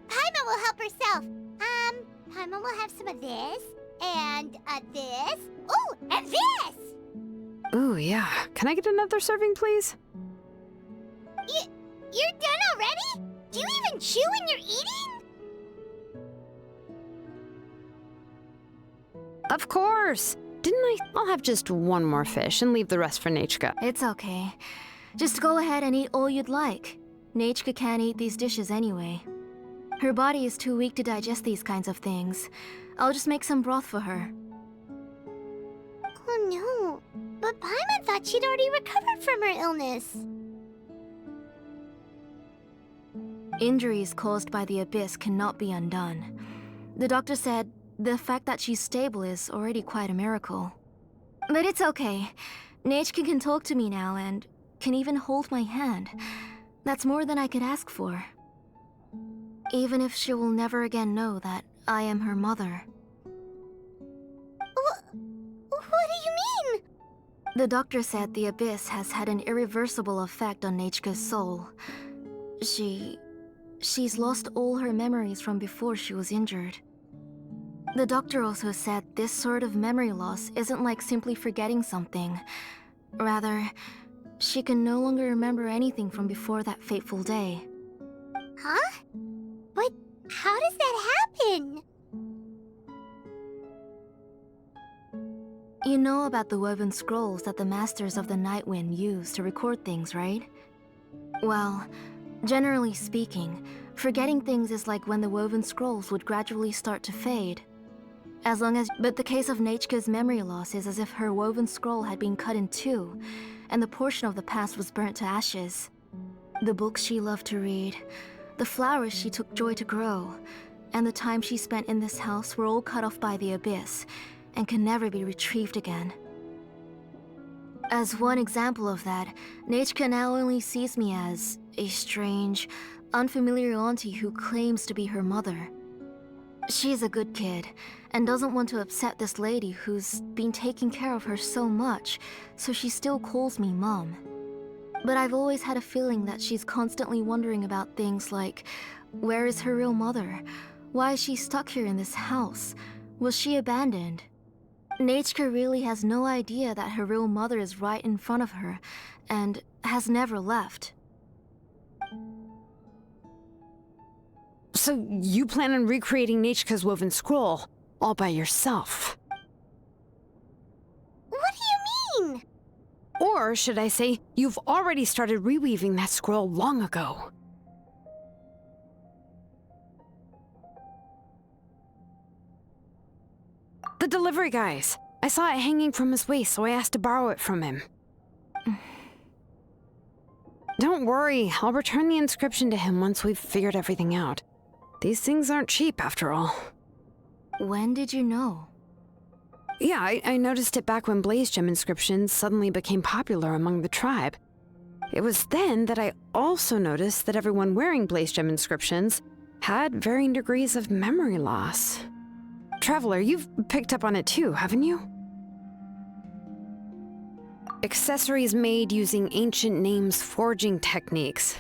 Paimon will help herself. Paimon will have some of this, and this. Ooh, and this! Ooh, yeah. Can I get another serving, please? You're done already? Do you even chew when you're eating? Of course! Didn't I? I'll have just one more fish and leave the rest for Nechka. It's okay. Just go ahead and eat all you'd like. Nechka can't eat these dishes anyway. Her body is too weak to digest these kinds of things. I'll just make some broth for her. Oh no, but Paimon thought she'd already recovered from her illness. Injuries caused by the Abyss cannot be undone. The doctor said the fact that she's stable is already quite a miracle. But it's okay. Nechka can talk to me now and can even hold my hand. That's more than I could ask for. Even if she will never again know that I am her mother. What do you mean? The doctor said the Abyss has had an irreversible effect on Nechka's soul. She's lost all her memories from before she was injured. The doctor also said this sort of memory loss isn't like simply forgetting something. Rather, she can no longer remember anything from before that fateful day. Huh? But how does that happen? You know about the woven scrolls that the Masters of the Night Wind use to record things, right? Well, generally speaking, forgetting things is like when the woven scrolls would gradually start to fade. But the case of Nechka's memory loss is as if her woven scroll had been cut in two, and the portion of the past was burnt to ashes. The books she loved to read, the flowers she took joy to grow, and the time she spent in this house were all cut off by the Abyss, and can never be retrieved again. As one example of that, Nechka now only sees me as a strange, unfamiliar auntie who claims to be her mother. She's a good kid, and doesn't want to upset this lady who's been taking care of her so much, so she still calls me Mom. But I've always had a feeling that she's constantly wondering about things like, where is her real mother? Why is she stuck here in this house? Was she abandoned? Nechka really has no idea that her real mother is right in front of her, and has never left. So you plan on recreating Nechka's woven scroll all by yourself? What do you mean? Or should I say, you've already started reweaving that scroll long ago? The delivery guys. I saw it hanging from his waist, so I asked to borrow it from him. Don't worry, I'll return the inscription to him once we've figured everything out. These things aren't cheap, after all. When did you know? Yeah, I noticed it back when Blaze Gem inscriptions suddenly became popular among the tribe. It was then that I also noticed that everyone wearing Blaze Gem inscriptions had varying degrees of memory loss. Traveler, you've picked up on it too, haven't you? Accessories made using ancient names forging techniques.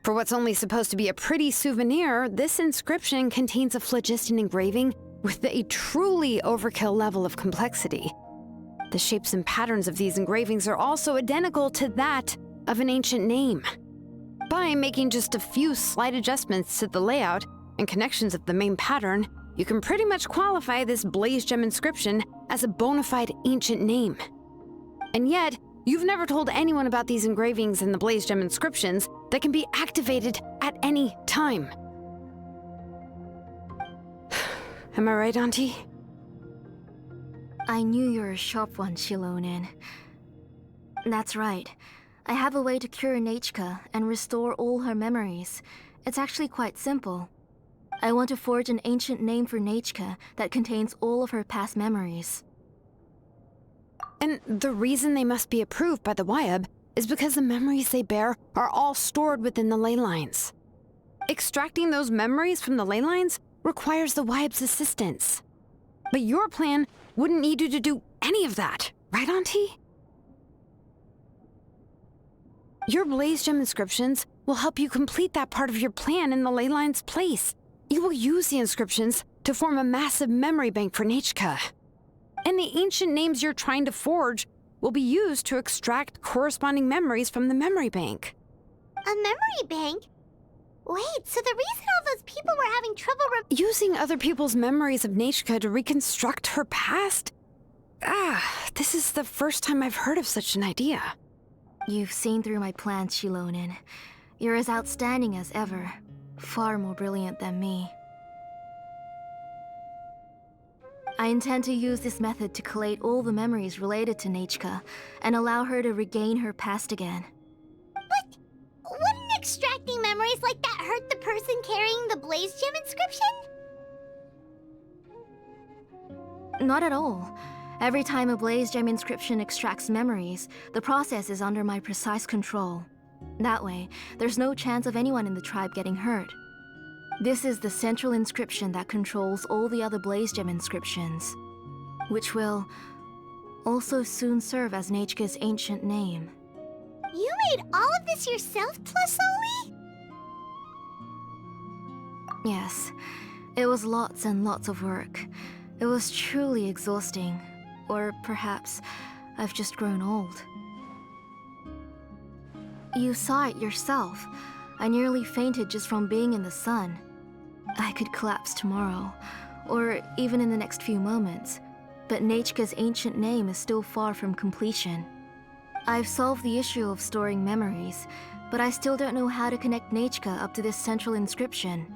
For what's only supposed to be a pretty souvenir, this inscription contains a phlogiston engraving with a truly overkill level of complexity. The shapes and patterns of these engravings are also identical to that of an ancient name. By making just a few slight adjustments to the layout and connections of the main pattern, you can pretty much qualify this Blaze Gem inscription as a bona fide ancient name. And yet, you've never told anyone about these engravings and the Blaze Gem inscriptions that can be activated at any time. Am I right, Auntie? I knew you were a sharp one, Shilonin. That's right. I have a way to cure Nachka and restore all her memories. It's actually quite simple. I want to forge an ancient name for Nachka that contains all of her past memories. And the reason they must be approved by the Wyab is because the memories they bear are all stored within the ley lines. Extracting those memories from the ley lines requires the Wyab's assistance. But your plan wouldn't need you to do any of that, right, Auntie? Your Blaze Gem inscriptions will help you complete that part of your plan in the ley line's place. You will use the inscriptions to form a massive memory bank for Nachka. And the ancient names you're trying to forge will be used to extract corresponding memories from the memory bank. A memory bank? Wait, so the reason all those people were having trouble Using other people's memories of Nachka to reconstruct her past? This is the first time I've heard of such an idea. You've seen through my plans, Shilonin. You're as outstanding as ever. Far more brilliant than me. I intend to use this method to collate all the memories related to Nachka and allow her to regain her past again. But wouldn't extracting memories like that hurt the person carrying the Blaze Gem inscription? Not at all. Every time a Blaze Gem inscription extracts memories, the process is under my precise control. That way, there's no chance of anyone in the tribe getting hurt. This is the central inscription that controls all the other Blaze Gem inscriptions, which will also soon serve as Nachka's ancient name. You made all of this yourself, Tlasoli? Yes, it was lots and lots of work. It was truly exhausting. Or perhaps I've just grown old. You saw it yourself. I nearly fainted just from being in the sun. I could collapse tomorrow, or even in the next few moments, but Nachka's ancient name is still far from completion. I've solved the issue of storing memories, but I still don't know how to connect Nachka up to this central inscription.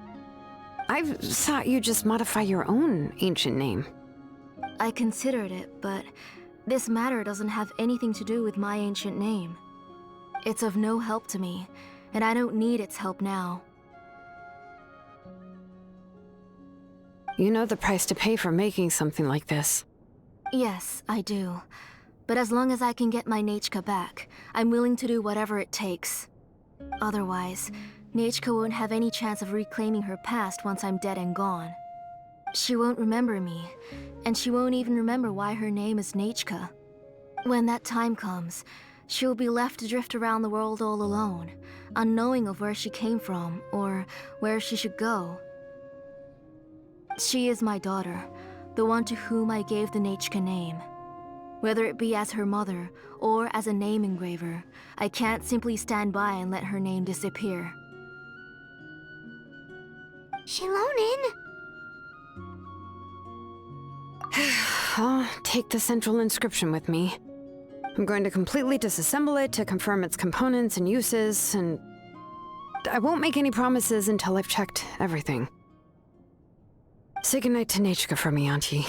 I thought you just modify your own ancient name. I considered it, but this matter doesn't have anything to do with my ancient name. It's of no help to me, and I don't need its help now. You know the price to pay for making something like this. Yes, I do. But as long as I can get my Nachka back, I'm willing to do whatever it takes. Otherwise, Nachka won't have any chance of reclaiming her past once I'm dead and gone. She won't remember me, and she won't even remember why her name is Nachka. When that time comes, she'll be left to drift around the world all alone, unknowing of where she came from or where she should go. She is my daughter, the one to whom I gave the Nachka name. Whether it be as her mother or as a name engraver, I can't simply stand by and let her name disappear. Shilonin? I'll take the central inscription with me. I'm going to completely disassemble it to confirm its components and uses, and I won't make any promises until I've checked everything. Say goodnight to Nachka for me, Auntie.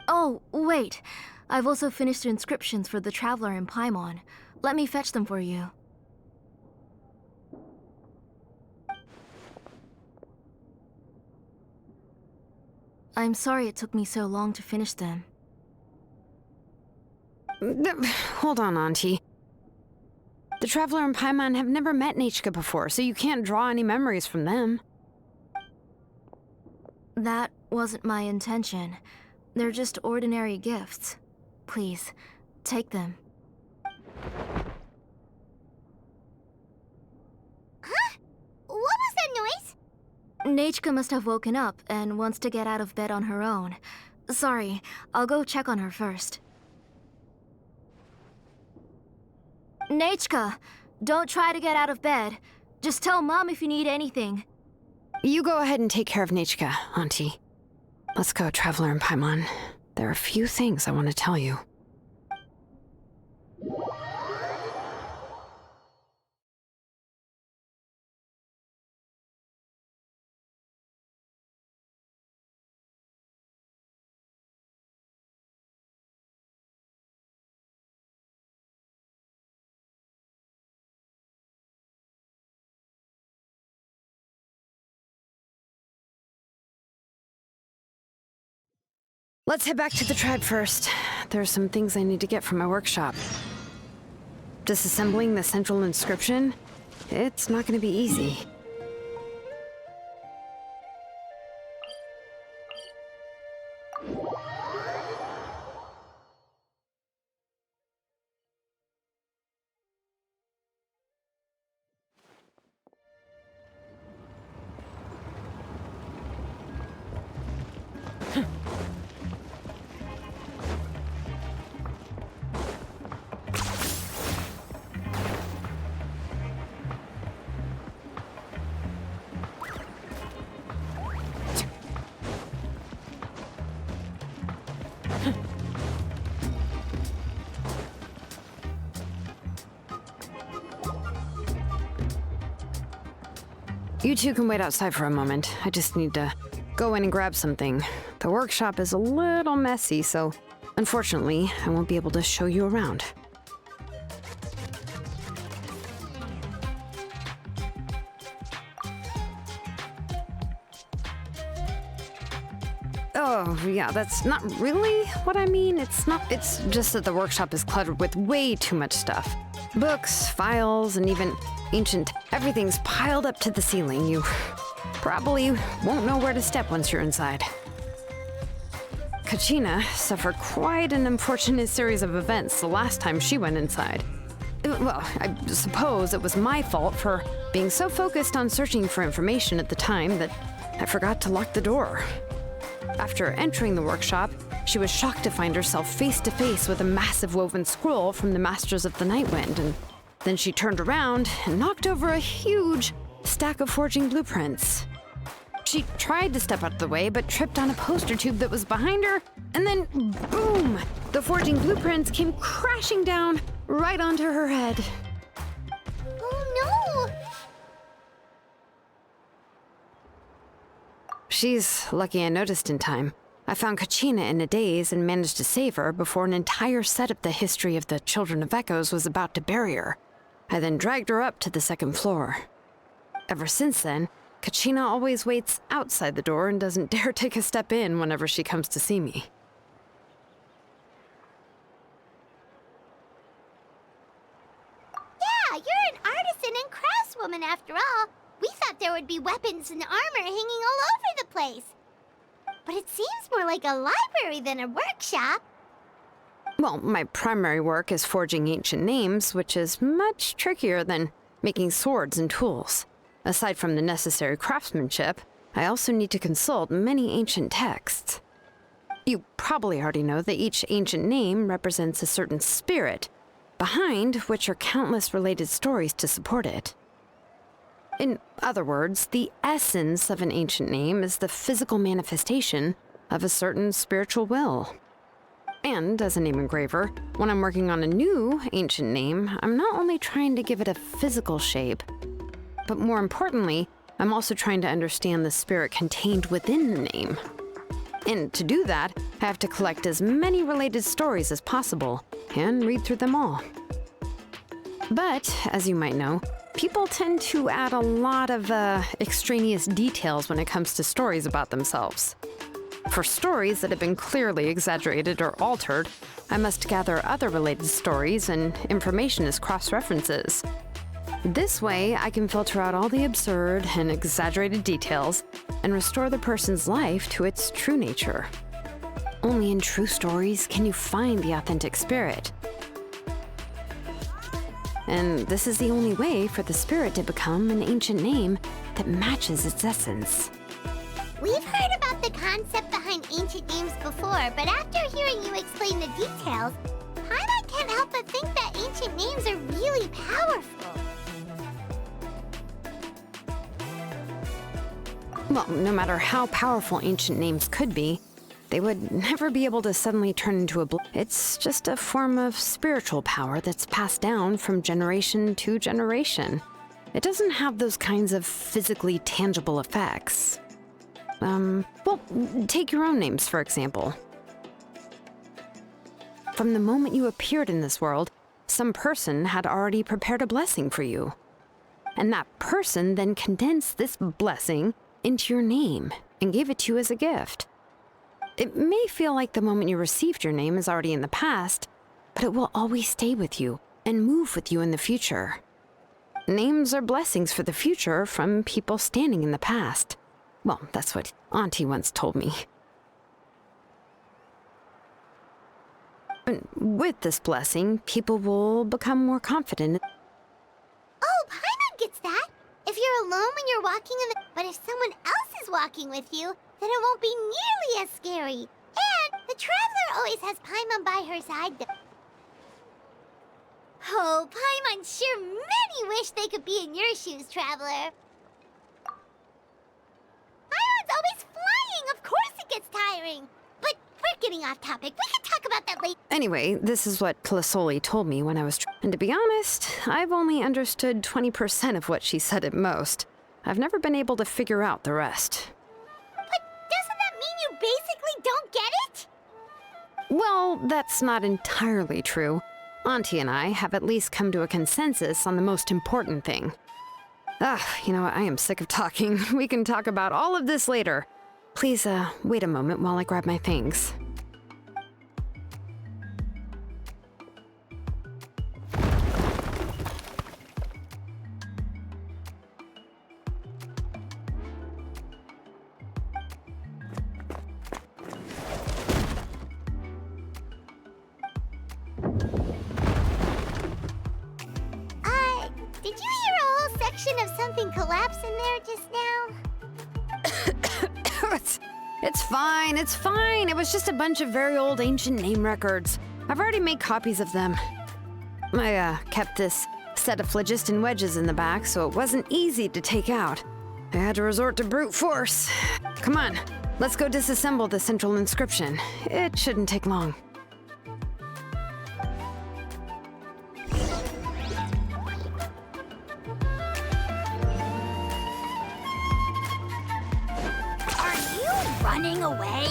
Oh, wait. I've also finished the inscriptions for the Traveler in Paimon. Let me fetch them for you. I'm sorry it took me so long to finish them. Hold on, Auntie. The Traveler and Paimon have never met Nachka before, so you can't draw any memories from them. That wasn't my intention. They're just ordinary gifts. Please, take them. Huh? What was that noise? Nachka must have woken up and wants to get out of bed on her own. Sorry, I'll go check on her first. Nachka, don't try to get out of bed. Just tell Mom if you need anything. You go ahead and take care of Nachka, Auntie. Let's go, Traveler and Paimon. There are a few things I want to tell you. Let's head back to the tribe first. There are some things I need to get from my workshop. Disassembling the central inscription? It's not going to be easy. You two can wait outside for a moment. I just need to go in and grab something. The workshop is a little messy, so unfortunately, I won't be able to show you around. Oh, yeah, that's not really what I mean. It's just that the workshop is cluttered with way too much stuff. Books, files, and even ancient. Everything's piled up to the ceiling. You probably won't know where to step once you're inside. Kachina suffered quite an unfortunate series of events the last time she went inside. Well, I suppose it was my fault for being so focused on searching for information at the time that I forgot to lock the door. After entering the workshop, she was shocked to find herself face to face with a massive woven scroll from the Masters of the Nightwind, and then she turned around and knocked over a huge stack of forging blueprints. She tried to step out of the way, but tripped on a poster tube that was behind her, and then boom! The forging blueprints came crashing down right onto her head. Oh no! She's lucky I noticed in time. I found Kachina in a daze and managed to save her before an entire set of the history of the Children of Echoes was about to bury her. I then dragged her up to the second floor. Ever since then, Kachina always waits outside the door and doesn't dare take a step in whenever she comes to see me. Yeah, you're an artisan and craftswoman after all. We thought there would be weapons and armor hanging all over the place. But it seems more like a library than a workshop. Well, my primary work is forging ancient names, which is much trickier than making swords and tools. Aside from the necessary craftsmanship, I also need to consult many ancient texts. You probably already know that each ancient name represents a certain spirit, behind which are countless related stories to support it. In other words, the essence of an ancient name is the physical manifestation of a certain spiritual will. And as a name engraver, when I'm working on a new ancient name, I'm not only trying to give it a physical shape, but more importantly, I'm also trying to understand the spirit contained within the name. And to do that, I have to collect as many related stories as possible and read through them all. But, as you might know, people tend to add a lot of extraneous details when it comes to stories about themselves. For stories that have been clearly exaggerated or altered, I must gather other related stories and information as cross-references. This way, I can filter out all the absurd and exaggerated details and restore the person's life to its true nature. Only in true stories can you find the authentic spirit. And this is the only way for the spirit to become an ancient name that matches its essence. We've heard about the concept behind ancient names before, but after hearing you explain the details, Paimon can't help but think that ancient names are really powerful. Well, no matter how powerful ancient names could be, they would never be able to suddenly turn into a It's just a form of spiritual power that's passed down from generation to generation. It doesn't have those kinds of physically tangible effects. Well, take your own names, for example. From the moment you appeared in this world, some person had already prepared a blessing for you. And that person then condensed this blessing into your name and gave it to you as a gift. It may feel like the moment you received your name is already in the past, but it will always stay with you and move with you in the future. Names are blessings for the future from people standing in the past. Well, that's what Auntie once told me. And with this blessing, people will become more confident. Oh, Paimon gets that. If you're alone when you're walking in the... But if someone else is walking with you, then it won't be nearly as scary. And the Traveler always has Paimon by her side. Oh, Paimon sure many wish they could be in your shoes, Traveler. Paimon's always flying. Of course it gets tiring. But we're getting off topic. We can talk about that later. Anyway, this is what Plisoli told me when I was... And to be honest, I've only understood 20% of what she said at most. I've never been able to figure out the rest. But doesn't that mean you basically don't get it? Well, that's not entirely true. Auntie and I have at least come to a consensus on the most important thing. You know what? I am sick of talking. We can talk about all of this later. Please, wait a moment while I grab my things. Did you hear a whole section of something collapse in there just now? It's fine, it's fine. It was just a bunch of very old ancient name records. I've already made copies of them. I kept this set of phlogiston wedges in the back, so it wasn't easy to take out. I had to resort to brute force. Come on, let's go disassemble the central inscription. It shouldn't take long. Running away?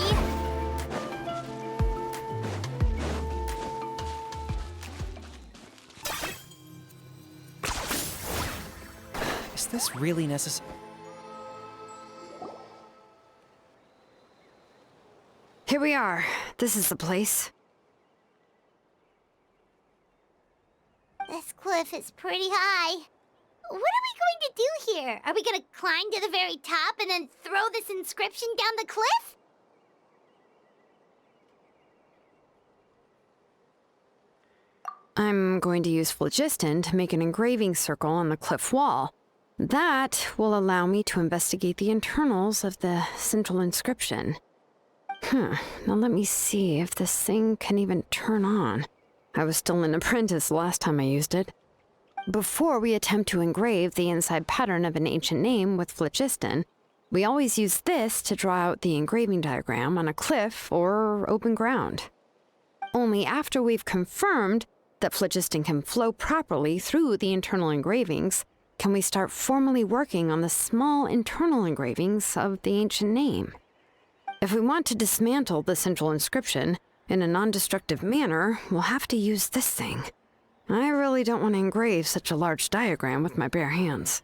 Is this really necessary? Here we are. This is the place. This cliff is pretty high. What are we going to do here? Are we going to climb to the very top and then throw this inscription down the cliff? I'm going to use phlogiston to make an engraving circle on the cliff wall. That will allow me to investigate the internals of the central inscription. Now let me see if this thing can even turn on. I was still an apprentice last time I used it. Before we attempt to engrave the inside pattern of an ancient name with phlogiston, we always use this to draw out the engraving diagram on a cliff or open ground. Only after we've confirmed that phlogiston can flow properly through the internal engravings can we start formally working on the small internal engravings of the ancient name. If we want to dismantle the central inscription in a non-destructive manner, we'll have to use this thing. I really don't want to engrave such a large diagram with my bare hands.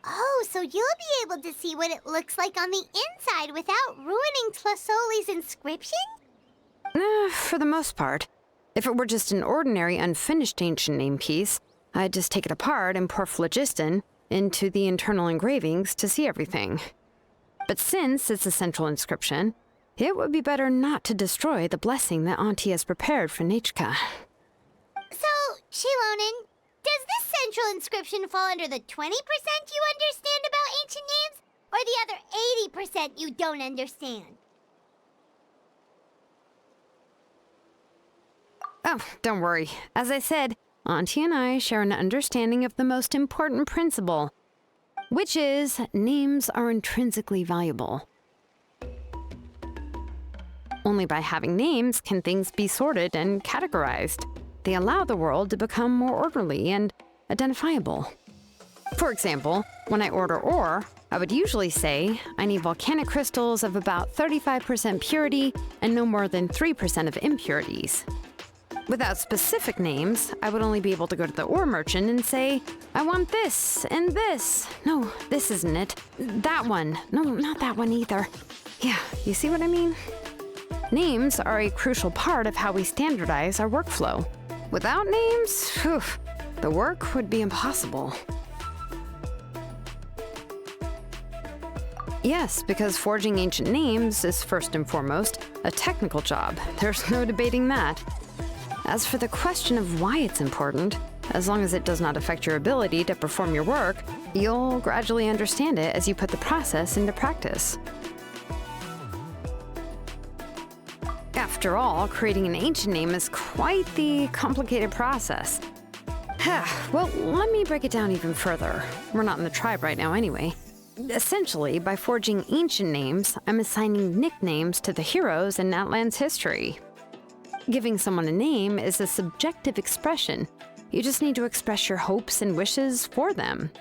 Oh, so you'll be able to see what it looks like on the inside without ruining Tlasoli's inscription? For the most part. If it were just an ordinary unfinished ancient name piece, I'd just take it apart and pour phlogiston into the internal engravings to see everything. But since it's a central inscription, it would be better not to destroy the blessing that Auntie has prepared for Nechka. So, Shilonen, does this central inscription fall under the 20% you understand about ancient names, or the other 80% you don't understand? Oh, don't worry. As I said, Auntie and I share an understanding of the most important principle, which is names are intrinsically valuable. Only by having names can things be sorted and categorized. They allow the world to become more orderly and identifiable. For example, when I order ore, I would usually say I need volcanic crystals of about 35% purity and no more than 3% of impurities. Without specific names, I would only be able to go to the ore merchant and say, I want this and this. No, this isn't it. That one. No, not that one either. Yeah, you see what I mean? Names are a crucial part of how we standardize our workflow. Without names, the work would be impossible. Yes, because forging ancient names is first and foremost a technical job. There's no debating that. As for the question of why it's important, as long as it does not affect your ability to perform your work, you'll gradually understand it as you put the process into practice. After all, creating an ancient name is quite the complicated process. Well, let me break it down even further. We're not in the tribe right now anyway. Essentially, by forging ancient names, I'm assigning nicknames to the heroes in Natlan's history. Giving someone a name is a subjective expression. You just need to express your hopes and wishes for them.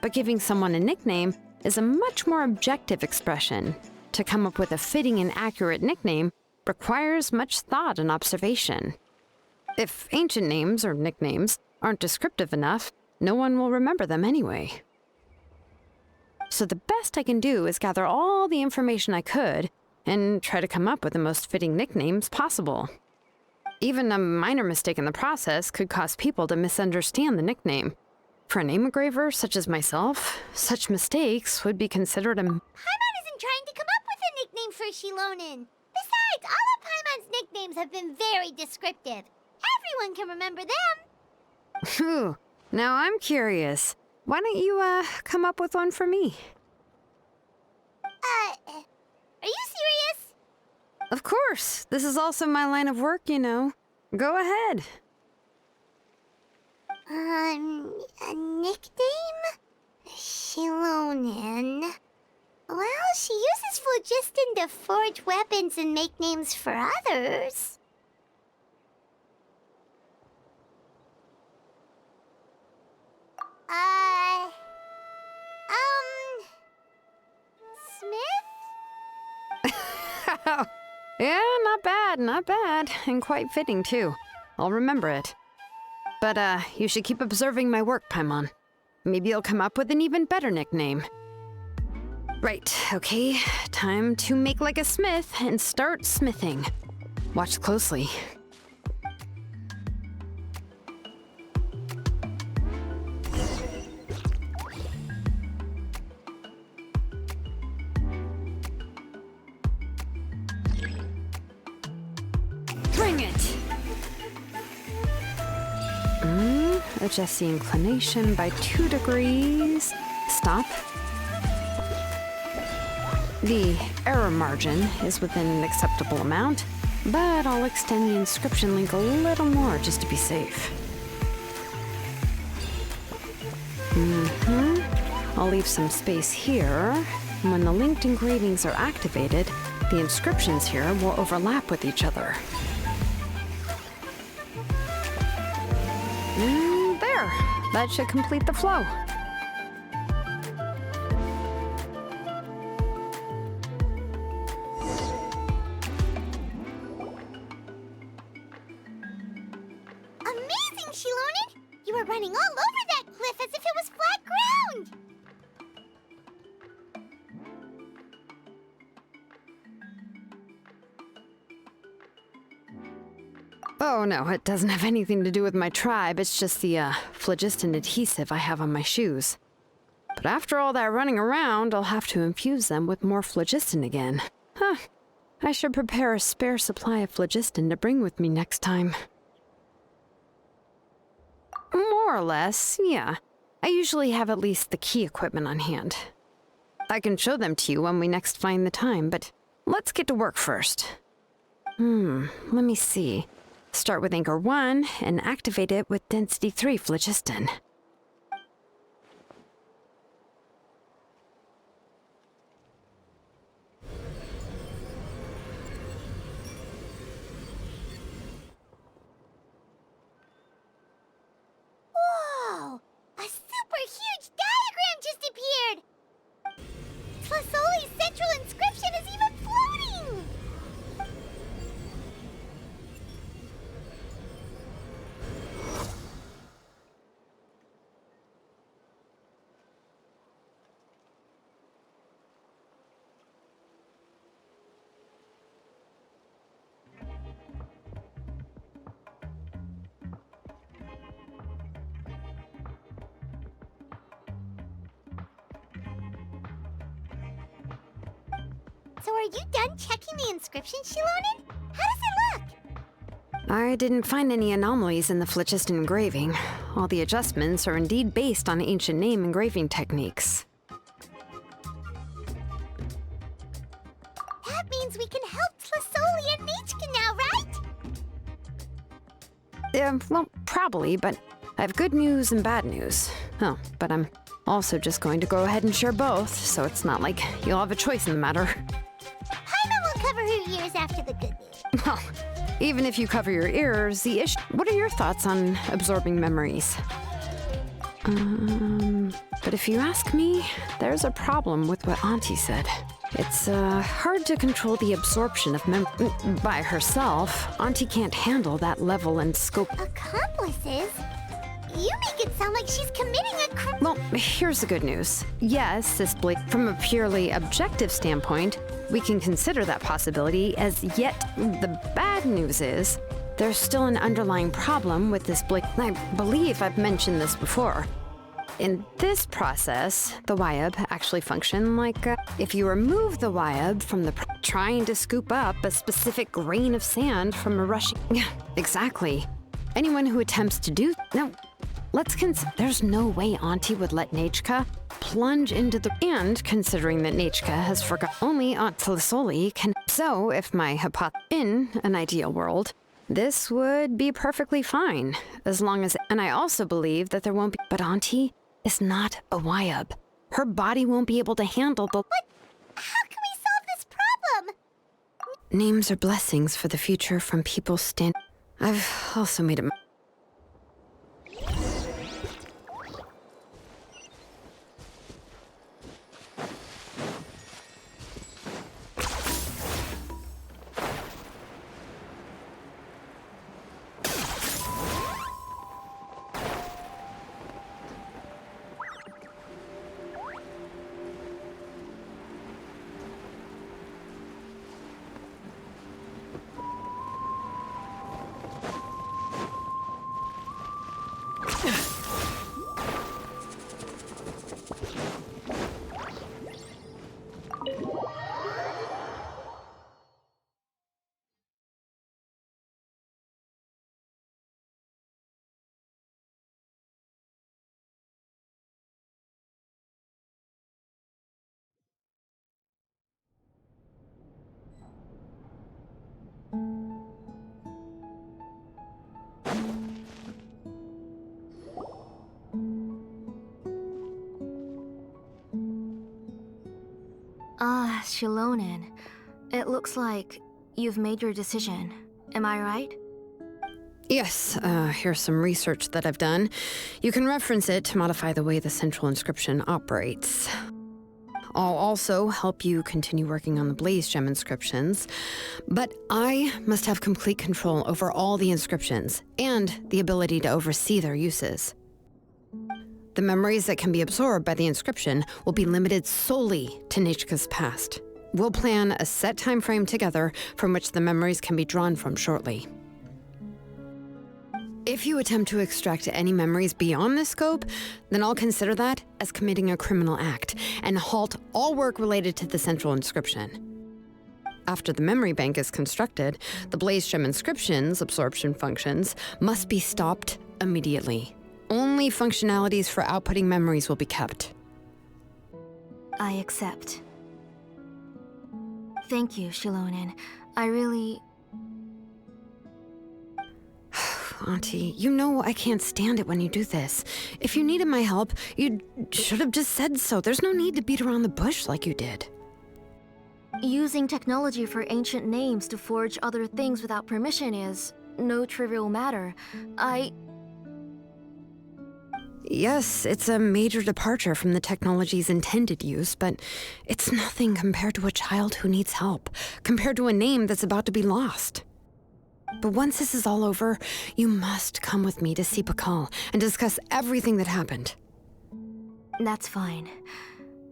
But giving someone a nickname is a much more objective expression. To come up with a fitting and accurate nickname requires much thought and observation. If ancient names or nicknames aren't descriptive enough, no one will remember them anyway. So the best I can do is gather all the information I could and try to come up with the most fitting nicknames possible. Even a minor mistake in the process could cause people to misunderstand the nickname. For a name engraver such as myself, such mistakes would be considered a... Paimon isn't trying to come up with a nickname for Shilonen. Besides, all of Paimon's nicknames have been very descriptive. Everyone can remember them. Phew. Now I'm curious. Why don't you, come up with one for me? Are you serious? Of course. This is also my line of work, you know. Go ahead. A nickname? Shilonen. Well, she uses phlogiston to forge weapons and make names for others. Smith? Yeah, not bad, and quite fitting too. I'll remember it. But, you should keep observing my work, Paimon. Maybe you'll come up with an even better nickname. Right, okay, time to make like a smith and start smithing. Watch closely. Bring it! Adjust the inclination by 2 degrees. Stop. The error margin is within an acceptable amount, but I'll extend the inscription link a little more just to be safe. I'll leave some space here. And when the linked engravings are activated, the inscriptions here will overlap with each other. And there! That should complete the flow. Amazing, Shilonen! You were running all over that cliff as if it was flat ground! Oh no, it doesn't have anything to do with my tribe. It's just the, phlogiston adhesive I have on my shoes. But after all that running around, I'll have to infuse them with more phlogiston again. Huh. I should prepare a spare supply of phlogiston to bring with me next time. More or less, yeah. I usually have at least the key equipment on hand. I can show them to you when we next find the time, but let's get to work first. Let me see. Start with Anchor 1 and activate it with Density 3 phlogiston. Whoa! A super huge diagram just appeared! Tlasoli's central inscription is even floating! So are you done checking the inscription, Shilonen? How does it look? I didn't find any anomalies in the Flichist engraving. All the adjustments are indeed based on ancient name engraving techniques. That means we can help Tlasoli and Nichka now, right? Well, probably, but I have good news and bad news. Oh, but I'm also just going to go ahead and share both, so it's not like you'll have a choice in the matter. Paimon will cover her ears after the good news. Well, even if you cover your ears, the issue. What are your thoughts on absorbing memories? But if you ask me, there's a problem with what Auntie said. It's hard to control the absorption of by herself. Auntie can't handle that level and scope. Accomplices? You make it sound like she's committing a crime. Well, here's the good news. Yes, from a purely objective standpoint, we can consider that possibility, as yet the bad news is there's still an underlying problem with this I believe I've mentioned this before. In this process, the YUB actually function like if you remove the YUB from the trying to scoop up a specific grain of sand from a rushing. Exactly. Anyone who attempts to do no. Let's there's no way Auntie would let Nichka plunge into the and considering that Nichka has forgotten only Aunt Tlasoli can. So if my in an ideal world, this would be perfectly fine as long as. And I also believe that there won't be. But Auntie is not a YUB. Her body won't be able to handle the. But how can we solve this problem? Names are blessings for the future from people I've also made it. Shilonen. It looks like you've made your decision. Am I right? Yes, here's some research that I've done. You can reference it to modify the way the central inscription operates. I'll also help you continue working on the Blaze Gem inscriptions, but I must have complete control over all the inscriptions and the ability to oversee their uses. The memories that can be absorbed by the inscription will be limited solely to Nichka's past. We'll plan a set time frame together from which the memories can be drawn from shortly. If you attempt to extract any memories beyond this scope, then I'll consider that as committing a criminal act and halt all work related to the central inscription. After the memory bank is constructed, the Blaze Gem inscription's absorption functions must be stopped immediately. Only functionalities for outputting memories will be kept. I accept. Thank you, Shilonen. I really... Auntie, you know I can't stand it when you do this. If you needed my help, you should have just said so. There's no need to beat around the bush like you did. Using technology for ancient names to forge other things without permission is no trivial matter. Yes, it's a major departure from the technology's intended use, but it's nothing compared to a child who needs help, compared to a name that's about to be lost. But once this is all over, you must come with me to see Pakal and discuss everything that happened. That's fine.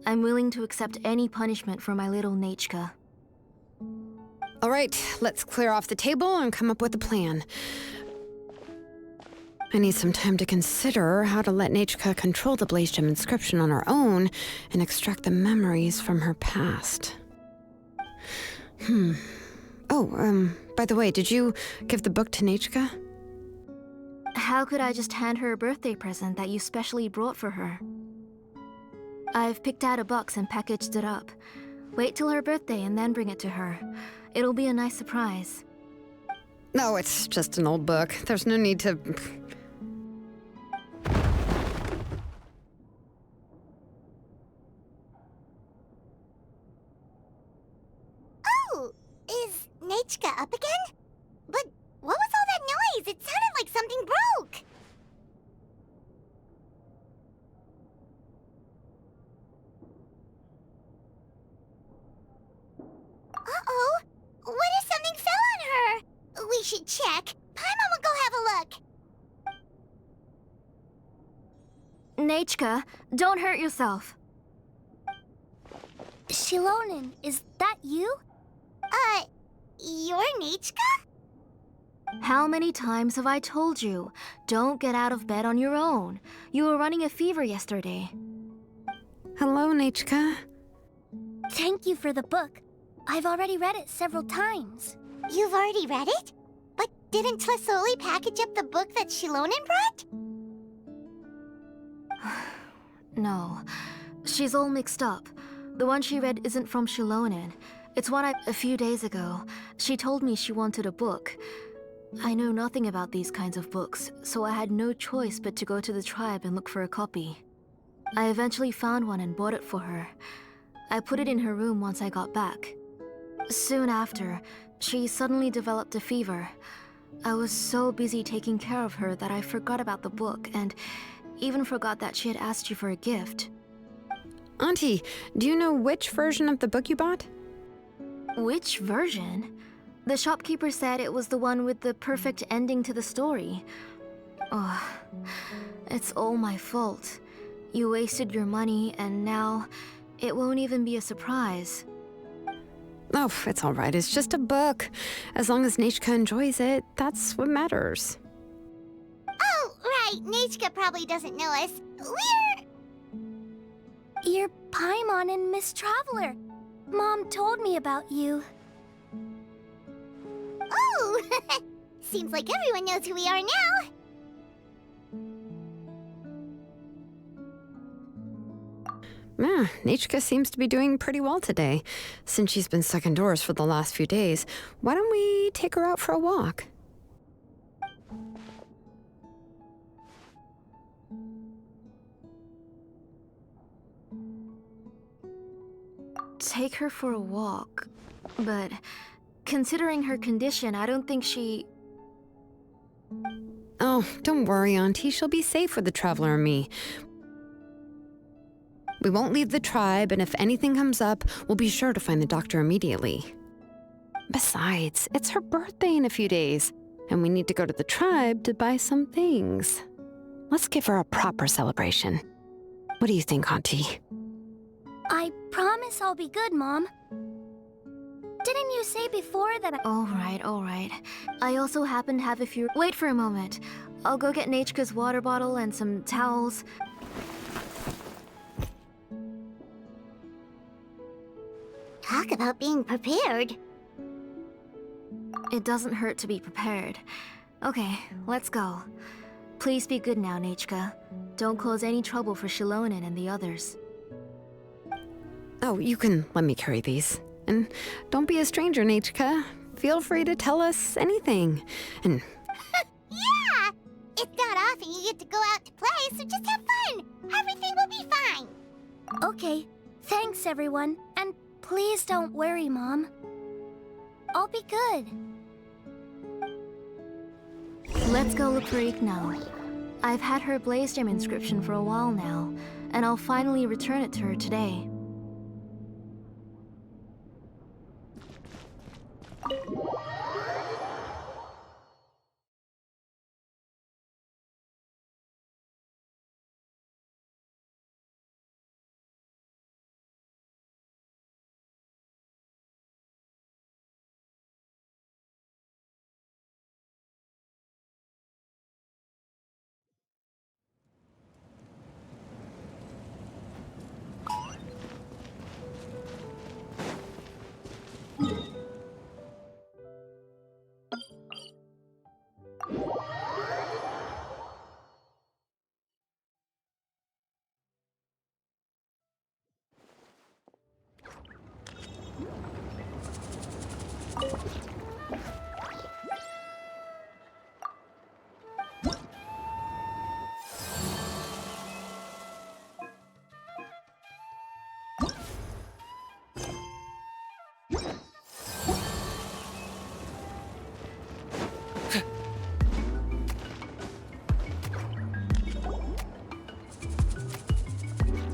I'm willing to accept any punishment for my little Nichka. All right, let's clear off the table and come up with a plan. I need some time to consider how to let Nichka control the Blaze Gem inscription on her own and extract the memories from her past. Oh, by the way, did you give the book to Nachka? How could I just hand her a birthday present that you specially brought for her? I've picked out a box and packaged it up. Wait till her birthday and then bring it to her. It'll be a nice surprise. No, it's just an old book. There's no need to... Oh, is Nachka up again? But what was all that noise? It sounded like something broke. Uh-oh. What if something fell on her? We should check. Paimon will go have a look. Nachka, don't hurt yourself. Shilonen, is that you? You're Nachka? How many times have I told you? Don't get out of bed on your own. You were running a fever yesterday. Hello, Nachka. Thank you for the book. I've already read it several times. You've already read it? But didn't Tlasoli package up the book that Shilonen brought? No, she's all mixed up. The one she read isn't from Shilonen. It's one a few days ago. She told me she wanted a book. I know nothing about these kinds of books, so I had no choice but to go to the tribe and look for a copy. I eventually found one and bought it for her. I put it in her room once I got back. Soon after, she suddenly developed a fever. I was so busy taking care of her that I forgot about the book and even forgot that she had asked you for a gift. Auntie, do you know which version of the book you bought? Which version? The shopkeeper said it was the one with the perfect ending to the story. Oh, it's all my fault. You wasted your money, and now it won't even be a surprise. Oh, it's all right. It's just a book. As long as Nachka enjoys it, that's what matters. Oh, right. Nachka probably doesn't know us. You're Paimon and Miss Traveler. Mom told me about you. Oh! Seems like everyone knows who we are now. Yeah, Nachka seems to be doing pretty well today. Since she's been stuck indoors for the last few days, why don't we take her out for a walk? Take her for a walk. But considering her condition, I don't think she... Oh, don't worry, Auntie. She'll be safe with the Traveler and me. We won't leave the tribe, and if anything comes up, we'll be sure to find the doctor immediately. Besides, it's her birthday in a few days, and we need to go to the tribe to buy some things. Let's give her a proper celebration. What do you think, Auntie? I promise I'll be good, Mom. Didn't you say before that All right. I also happen to have a few... Wait for a moment. I'll go get Nachka's water bottle and some towels. Talk about being prepared. It doesn't hurt to be prepared. Okay, let's go. Please be good now, Nachka. Don't cause any trouble for Shilonen and the others. Oh, you can let me carry these. And don't be a stranger, Nachka. Feel free to tell us anything. And Yeah! It's not often you get to go out to play, so just have fun. Everything will be fine. Okay. Thanks, everyone. And please don't worry, Mom. I'll be good. Let's go look for Igno. I've had her Blaze Gem inscription for a while now, and I'll finally return it to her today.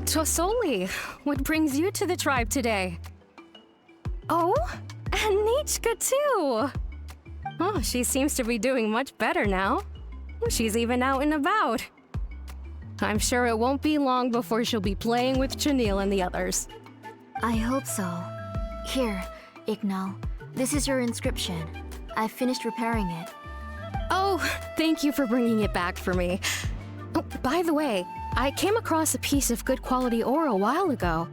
Tosoli, what brings you to the tribe today? Oh, and Nichka too! Oh, she seems to be doing much better now. She's even out and about. I'm sure it won't be long before she'll be playing with Janelle and the others. I hope so. Here, Ignal. This is your inscription. I've finished repairing it. Oh, thank you for bringing it back for me. Oh, by the way, I came across a piece of good quality ore a while ago.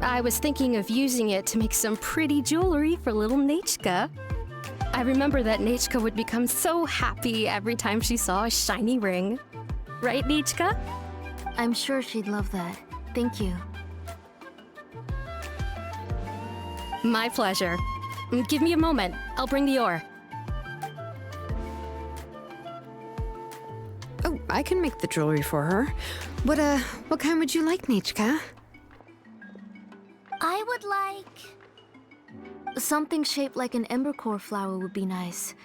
I was thinking of using it to make some pretty jewelry for little Nichka. I remember that Nichka would become so happy every time she saw a shiny ring. Right, Nichka? I'm sure she'd love that. Thank you. My pleasure. Give me a moment. I'll bring the ore. Oh, I can make the jewelry for her. What kind would you like, Nichka? I would like... Something shaped like an embercore flower would be nice.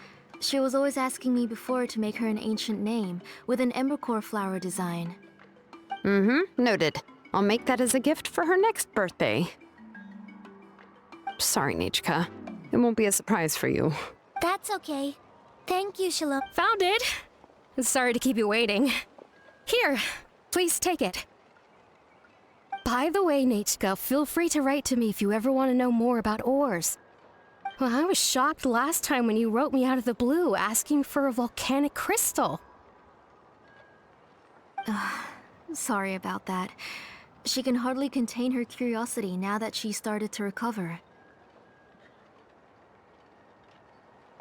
She was always asking me before to make her an ancient name with an embercore flower design. Noted. I'll make that as a gift for her next birthday. Sorry, Nichka. It won't be a surprise for you. That's okay. Thank you, Shalom. Found it! Sorry to keep you waiting. Here, please take it. By the way, Nichka, feel free to write to me if you ever want to know more about ores. Well, I was shocked last time when you wrote me out of the blue asking for a volcanic crystal. Sorry about that. She can hardly contain her curiosity now that she started to recover.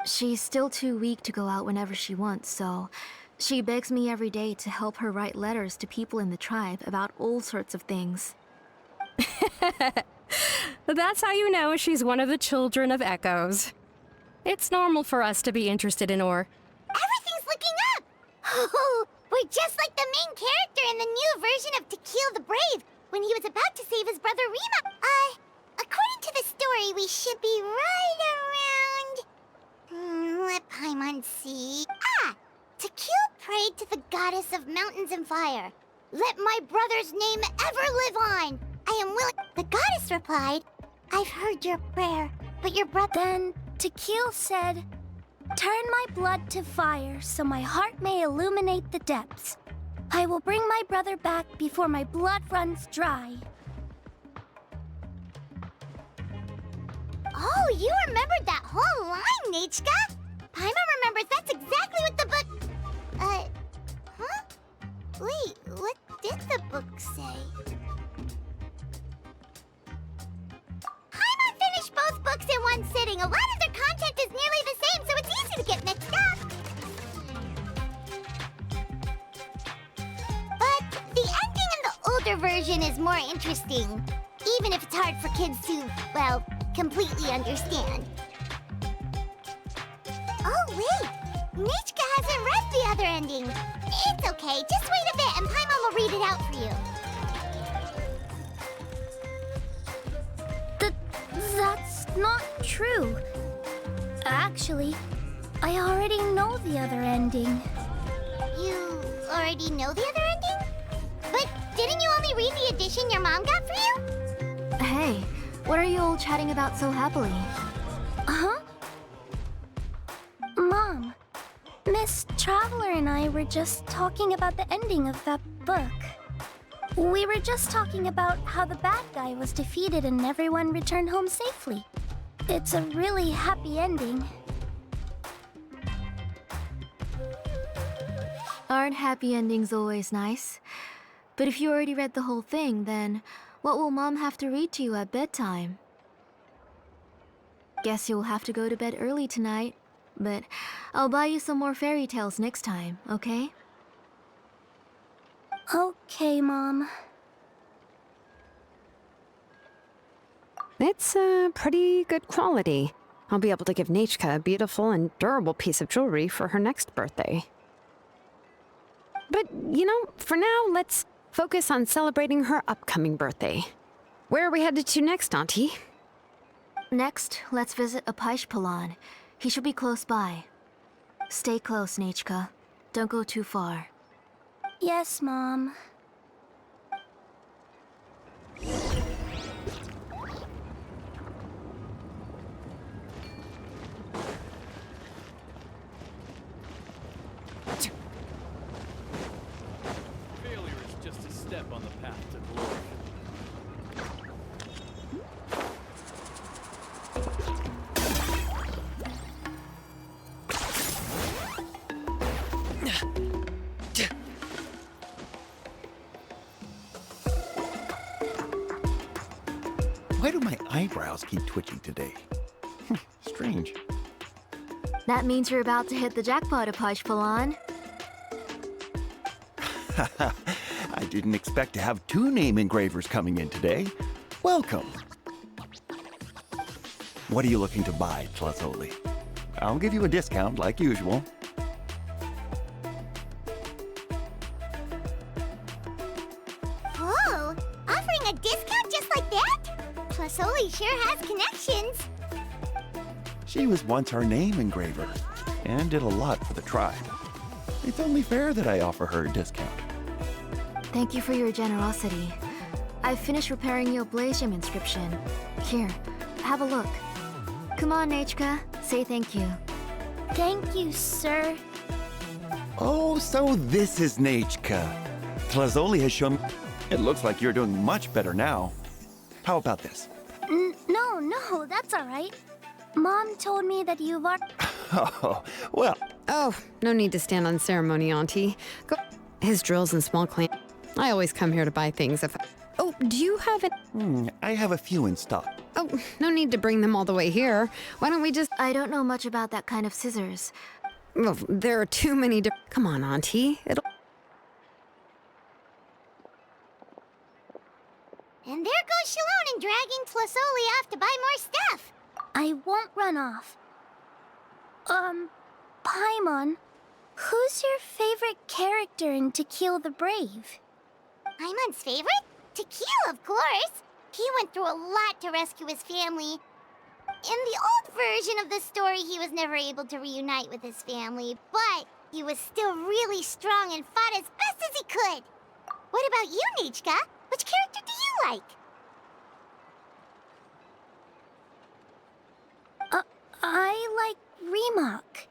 She's still too weak to go out whenever she wants, so she begs me every day to help her write letters to people in the tribe about all sorts of things. That's how you know she's one of the children of Echoes. It's normal for us to be interested in ore. Everything's looking up! Oh, we're just like the main character in the new version of To Kill the Brave, when he was about to save his brother Rima. According to the story, we should be right around... let Paimon see... To Kill prayed to the goddess of mountains and fire. Let my brother's name ever live on! I am willing... The goddess replied, I've heard your prayer, but your brother... Then Tequil said, turn my blood to fire so my heart may illuminate the depths. I will bring my brother back before my blood runs dry. Oh, you remembered that whole line, Nichka! Paimon remembers that's exactly what the book... huh? Wait, what did the book say? Paimon finished both books in one sitting. A lot of their content is nearly the same, so it's easy to get mixed up. But the ending in the older version is more interesting, even if it's hard for kids to, well, completely understand. Oh, wait! Nichka hasn't read the other ending. It's okay, just wait a bit and Paimon will read it out for you. That's not true. Actually, I already know the other ending. You already know the other ending? But didn't you only read the edition your mom got for you? Hey, what are you all chatting about so happily? Huh? Mom, Miss Traveler and I were just talking about the ending of that book. We were just talking about how the bad guy was defeated and everyone returned home safely. It's a really happy ending. Aren't happy endings always nice? But if you already read the whole thing, then what will Mom have to read to you at bedtime? Guess you'll have to go to bed early tonight. But I'll buy you some more fairy tales next time, okay? Okay, Mom. It's pretty good quality. I'll be able to give Nachka a beautiful and durable piece of jewelry for her next birthday. But, for now, let's focus on celebrating her upcoming birthday. Where are we headed to next, Auntie? Next, let's visit Apaish. He should be close by. Stay close, Nachka. Don't go too far. Yes, Mom. Failure is just a step on the path to glory. Why do my eyebrows keep twitching today? Strange. That means you're about to hit the jackpot, Apaish. I didn't expect to have 2 name engravers coming in today. Welcome. What are you looking to buy, Tlazoli? I'll give you a discount like usual. Whoa! Offering a discount just like that? Plasoli sure has connections. She was once our name engraver and did a lot for the tribe. It's only fair that I offer her a discount. Thank you for your generosity. I've finished repairing your gmshm inscription. Here, have a look. Come on, Nachka. Say thank you. Thank you, sir. Oh, so this is Nachka. Tlazoli has shown... It looks like you're doing much better now. How about this? No, that's all right. Mom told me that you've already... Oh, well, Oh, no need to stand on ceremony, Auntie. Go. His drills and small claim. I always come here to buy things if... Oh, do you have it? I have a few in stock. Oh, no need to bring them all the way here. Why don't we just... I don't know much about that kind of scissors. Well, there are too many Come on, Auntie. It'll... And there goes Shalon dragging Plasoli off to buy more stuff. I won't run off. Paimon, who's your favorite character in To Kill the Brave? Paimon's favorite? To Kill, of course. He went through a lot to rescue his family. In the old version of the story, he was never able to reunite with his family, but he was still really strong and fought as best as he could. What about you, Nichka? Which character do you like? I like Remak.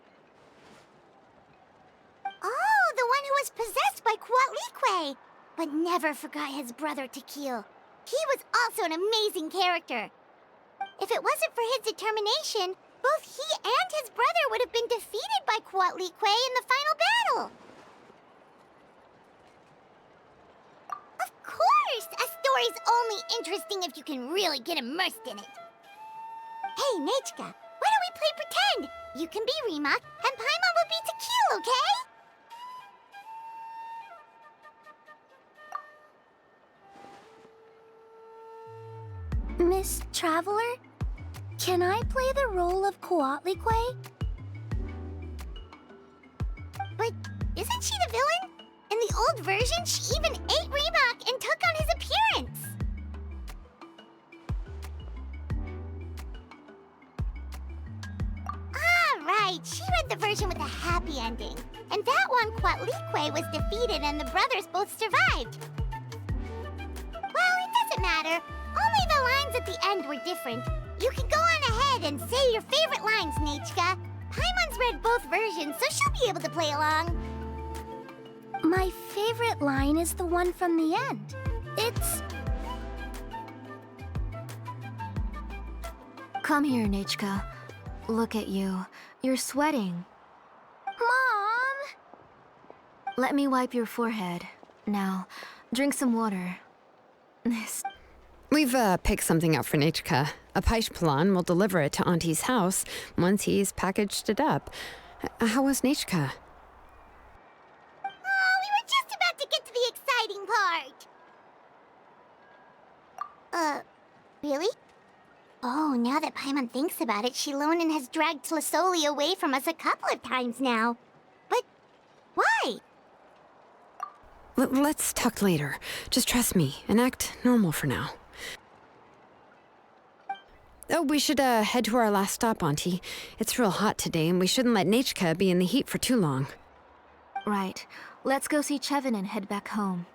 Oh, the one who was possessed by Kuatlique, but never forgot his brother Tequil. He was also an amazing character. If it wasn't for his determination, both he and his brother would have been defeated by Kuatlique in the final battle. Of course! A story's only interesting if you can really get immersed in it. Hey, Nachka, why don't we play pretend? You can be Remak, and Paimon will be Tequil, okay? Miss Traveler, can I play the role of Kuatlique? But isn't she the villain? In the old version, she even ate Remak and took on his appearance. Ah, right. She read the version with a happy ending. And that one, Kuatlique was defeated and the brothers both survived. Well, it doesn't matter. Only the lines at the end were different. You can go on ahead and say your favorite lines, Nachka. Paimon's read both versions, so she'll be able to play along. My favorite line is the one from the end. It's... Come here, Nachka. Look at you. You're sweating. Mom! Let me wipe your forehead. Now, drink some water. We've picked something up for Nachka. Apaish will deliver it to Auntie's house once he's packaged it up. How was Nachka? Oh, we were just about to get to the exciting part. Really? Oh, now that Paimon thinks about it, Shilonen has dragged Tlasoli away from us a couple of times now. But why? Let's talk later. Just trust me and act normal for now. Oh, we should head to our last stop, Auntie. It's real hot today, and we shouldn't let Nechka be in the heat for too long. Right. Let's go see Chevin and head back home.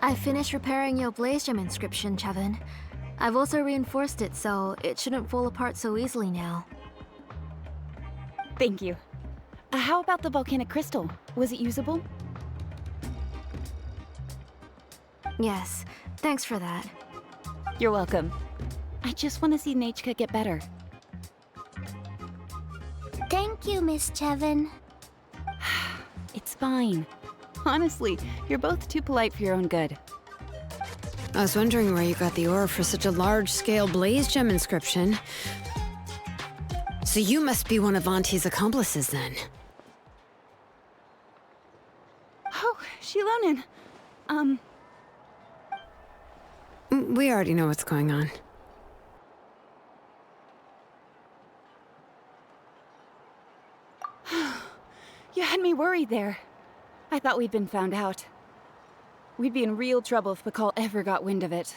I finished repairing your Blaze Gem inscription, Chevin. I've also reinforced it so it shouldn't fall apart so easily now. Thank you. How about the volcanic crystal? Was it usable? Yes, thanks for that. You're welcome. I just want to see Nechka get better. Thank you, Miss Chevin. It's fine. Honestly, you're both too polite for your own good. I was wondering where you got the ore for such a large-scale Blaze Gem inscription. So you must be one of Auntie's accomplices, then. Oh, Shilonen. We already know what's going on. You had me worried there. I thought we'd been found out. We'd be in real trouble if Pakal ever got wind of it.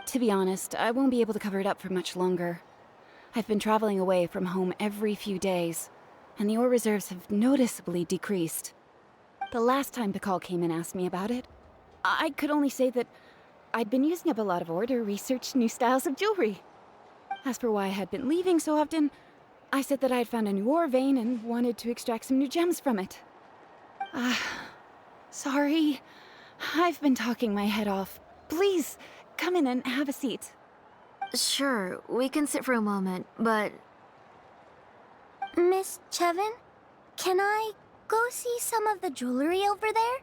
To be honest, I won't be able to cover it up for much longer. I've been traveling away from home every few days, and the ore reserves have noticeably decreased. The last time Pakal came and asked me about it, I could only say that I'd been using up a lot of ore to research new styles of jewelry. As for why I had been leaving so often, I said that I had found a new ore vein and wanted to extract some new gems from it. Sorry. I've been talking my head off. Please, come in and have a seat. Sure, we can sit for a moment, but... Miss Chevin, can I go see some of the jewelry over there?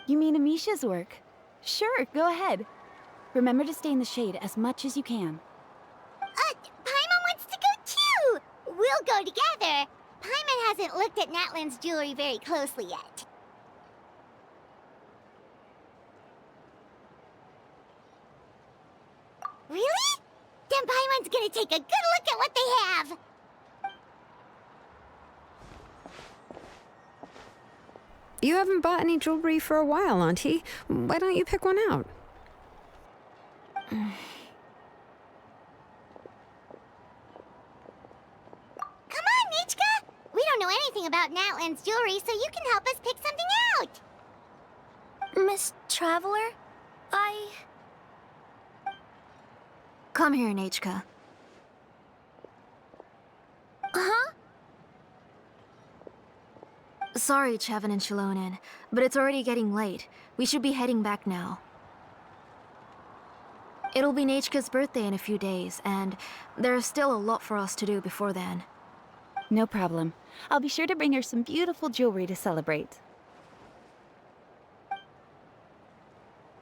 You mean Amisha's work? Sure, go ahead. Remember to stay in the shade as much as you can. Paimon wants to go too! We'll go together. Paimon hasn't looked at Natlan's jewelry very closely yet. Really? Then Paimon's gonna take a good look at what they have! You haven't bought any jewelry for a while, Auntie. Why don't you pick one out? Come on, Nichka! We don't know anything about Natlan's jewelry, so you can help us pick something out! Miss Traveler, Come here, Nechka. Huh? Sorry, Chevin and Shilonen, but it's already getting late. We should be heading back now. It'll be Nechka's birthday in a few days, and there's still a lot for us to do before then. No problem. I'll be sure to bring her some beautiful jewelry to celebrate.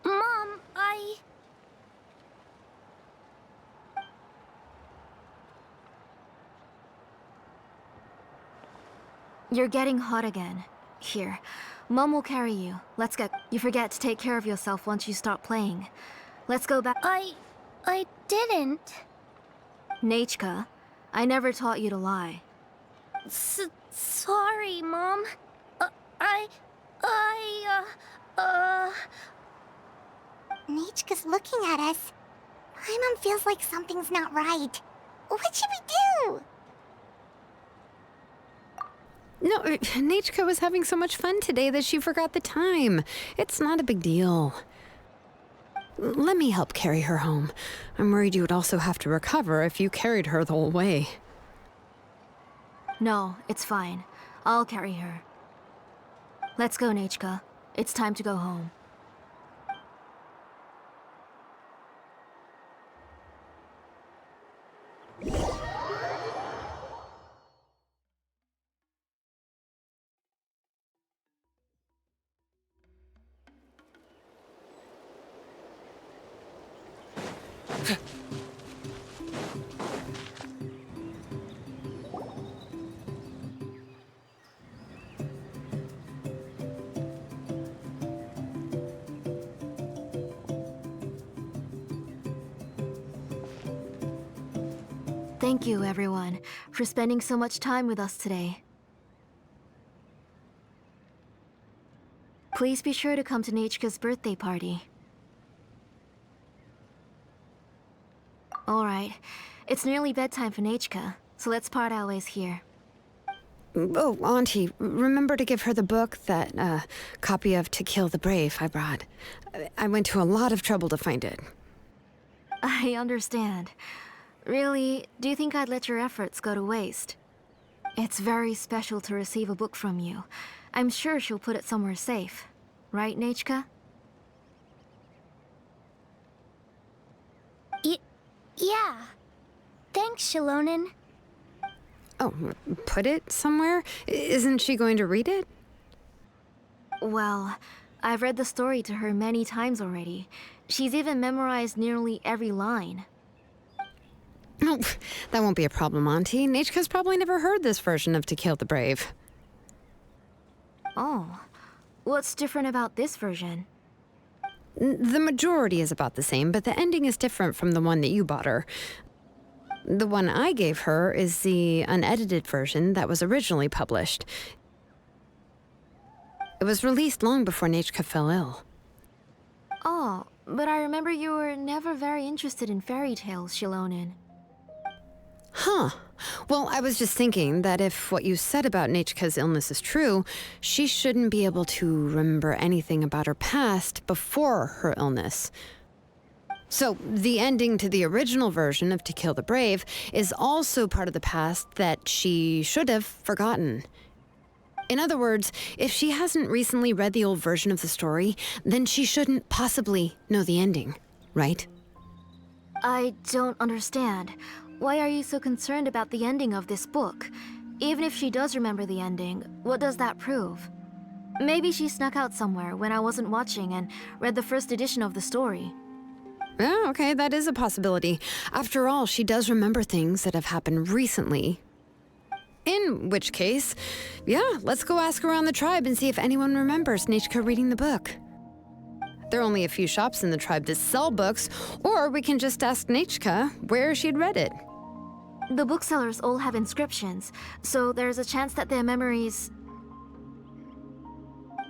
Mom, You're getting hot again. Here, Mom will carry you. Let's go. You forget to take care of yourself once you start playing. Let's go back. I didn't. Nechka, I never taught you to lie. Sorry, Mom. Nichka's looking at us. Paimon feels like something's not right. What should we do? No, Nechka was having so much fun today that she forgot the time. It's not a big deal. Let me help carry her home. I'm worried you would also have to recover if you carried her the whole way. No, it's fine. I'll carry her. Let's go, Nechka. It's time to go home. Thank you, everyone, for spending so much time with us today. Please be sure to come to Nechka's birthday party. Alright, it's nearly bedtime for Nechka, so let's part our ways here. Oh, Auntie, remember to give her the book, that copy of To Kill the Brave I brought. I went to a lot of trouble to find it. I understand. Really, do you think I'd let your efforts go to waste? It's very special to receive a book from you. I'm sure she'll put it somewhere safe. Right, Nechka? Yeah. Thanks, Shilonen. Oh, put it somewhere? Isn't she going to read it? Well, I've read the story to her many times already. She's even memorized nearly every line. Oh, that won't be a problem, Auntie. Nechka's probably never heard this version of To Kill the Brave. Oh. What's different about this version? The majority is about the same, but the ending is different from the one that you bought her. The one I gave her is the unedited version that was originally published. It was released long before Nechka fell ill. Oh, but I remember you were never very interested in fairy tales, Shilonen. Huh. Well, I was just thinking that if what you said about Nechka's illness is true, she shouldn't be able to remember anything about her past before her illness. So, the ending to the original version of To Kill the Brave is also part of the past that she should have forgotten. In other words, if she hasn't recently read the old version of the story, then she shouldn't possibly know the ending, right? I don't understand. Why are you so concerned about the ending of this book? Even if she does remember the ending, what does that prove? Maybe she snuck out somewhere when I wasn't watching and read the first edition of the story. Oh, okay, that is a possibility. After all, she does remember things that have happened recently. In which case, yeah, let's go ask around the tribe and see if anyone remembers Nechka reading the book. There are only a few shops in the tribe that sell books, or we can just ask Nechka where she'd read it. The booksellers all have inscriptions, so there's a chance that their memories...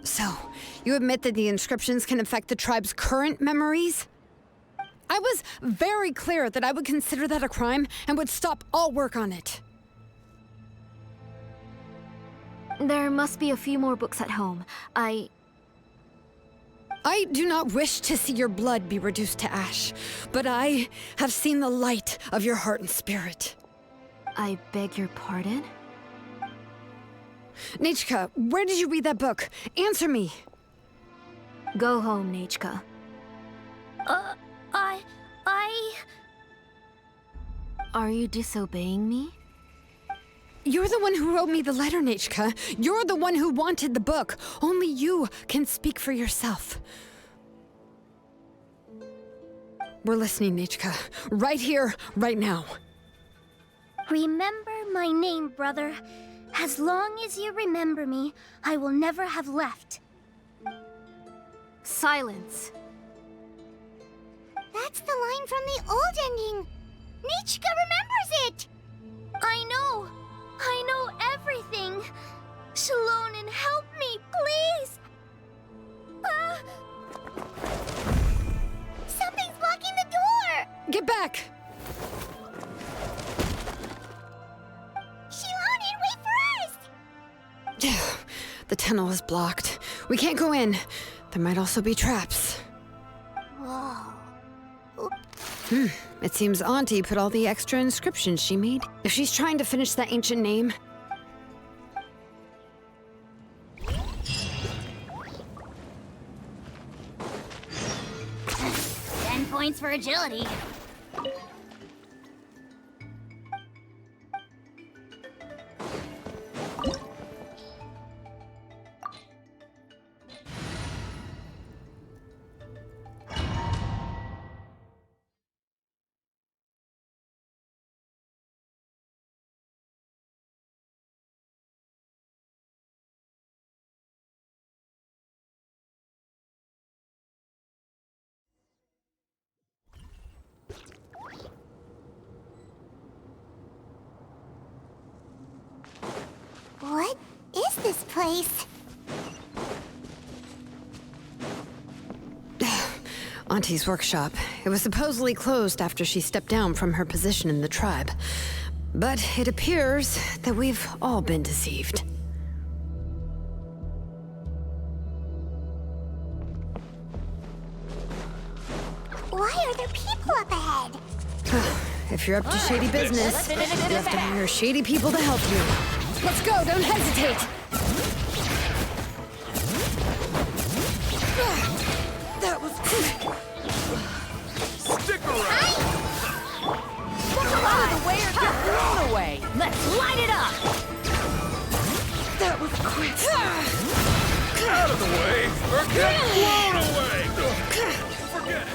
So, you admit that the inscriptions can affect the tribe's current memories? I was very clear that I would consider that a crime and would stop all work on it. There must be a few more books at home. I do not wish to see your blood be reduced to ash, but I have seen the light of your heart and spirit. I beg your pardon? Nechka, where did you read that book? Answer me. Go home, Nechka. Are you disobeying me? You're the one who wrote me the letter, Nechka. You're the one who wanted the book. Only you can speak for yourself. We're listening, Nechka. Right here, right now. Remember my name, brother. As long as you remember me, I will never have left. Silence. That's the line from the old ending. Nechka remembers it. I know everything. Shilonen, help me, please. Something's blocking the door. Get back! Shilonen, wait for us. The tunnel is blocked. We can't go in. There might also be traps. Whoa. It seems Auntie put all the extra inscriptions she made. If she's trying to finish that ancient name... 10 points for agility. What is this place? Auntie's workshop. It was supposedly closed after she stepped down from her position in the tribe. But it appears that we've all been deceived. Why are there people up ahead? If you're up to shady business, you have to hire shady people to help you. Let's go, don't hesitate! That was Stick around! Out of the way or get blown away! Let's light it up! that was quick. Out of the way or get blown away! Forget it!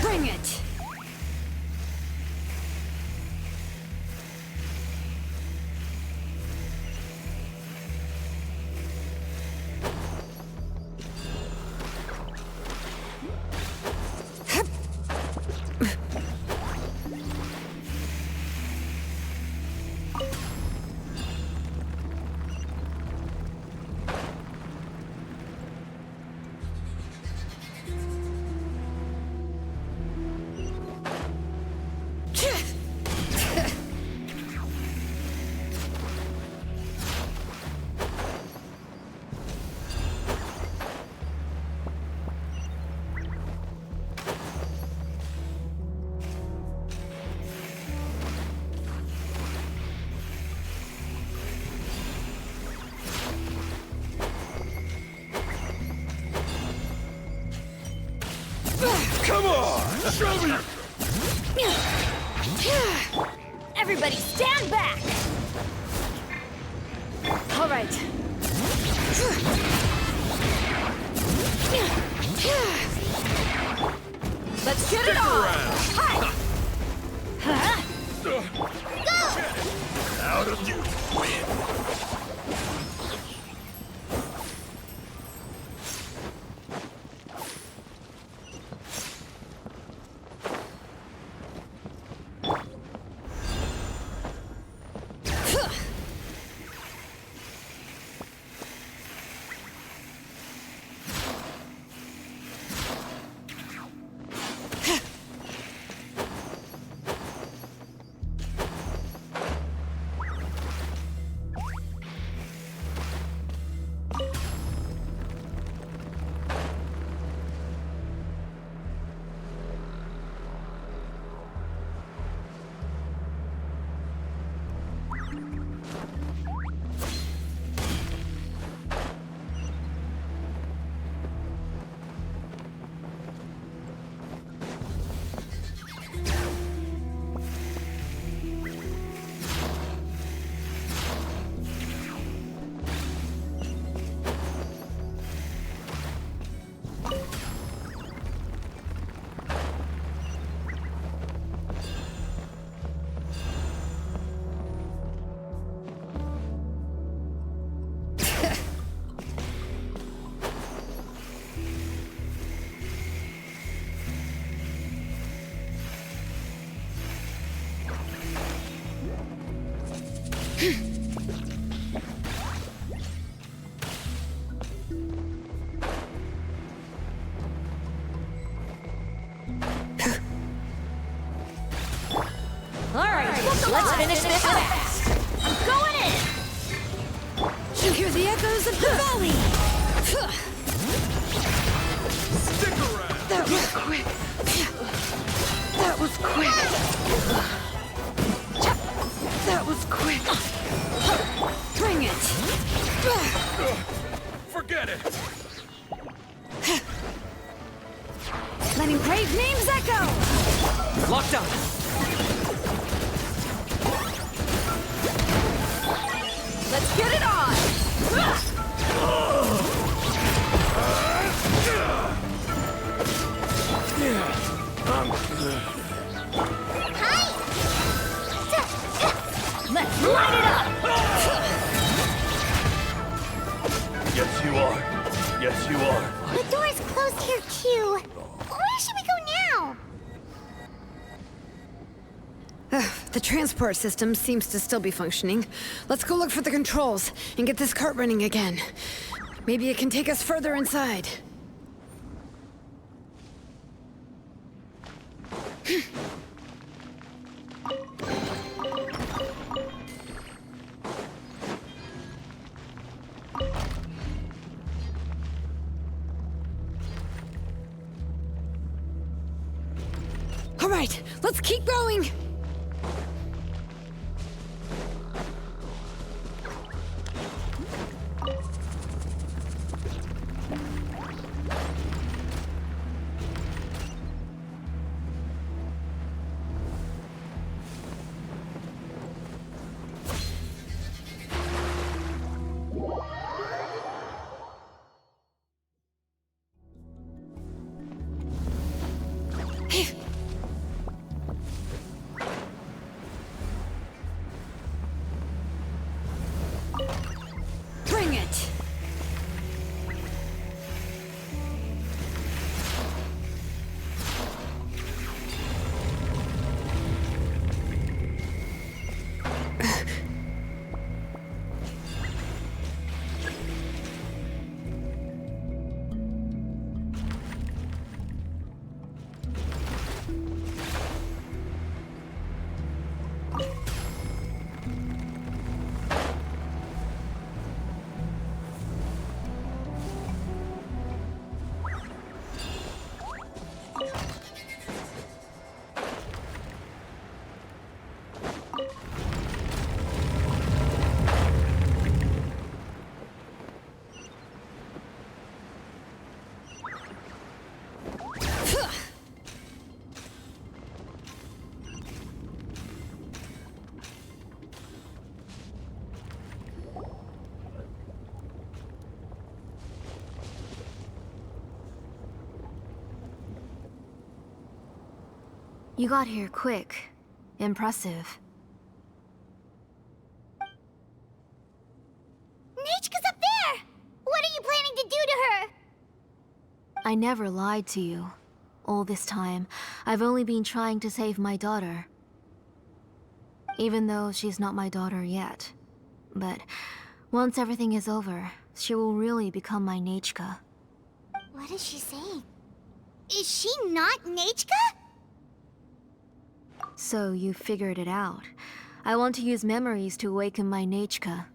Bring it! Come on! Show me! Everybody stand back! All right. Let's get it on! Hi! Out of you, win! Let's finish this fast! I'm going in! You hear the echoes of the valley! Stick around! That was quick. That was quick. That was quick. Bring it! Forget it! Letting brave names echo! Locked up. Let's get it on! Yes, you are. Yes, you are. The door's closed here, too. Where should we go now? The transport system seems to still be functioning. Let's go look for the controls and get this cart running again. Maybe it can take us further inside. All right, let's keep going. Bring it! You got here quick. Impressive. Nechka's up there! What are you planning to do to her? I never lied to you. All this time, I've only been trying to save my daughter. Even though she's not my daughter yet. But once everything is over, she will really become my Nechka. What is she saying? Is she not Nechka? So you figured it out. I want to use memories to awaken my Nechka.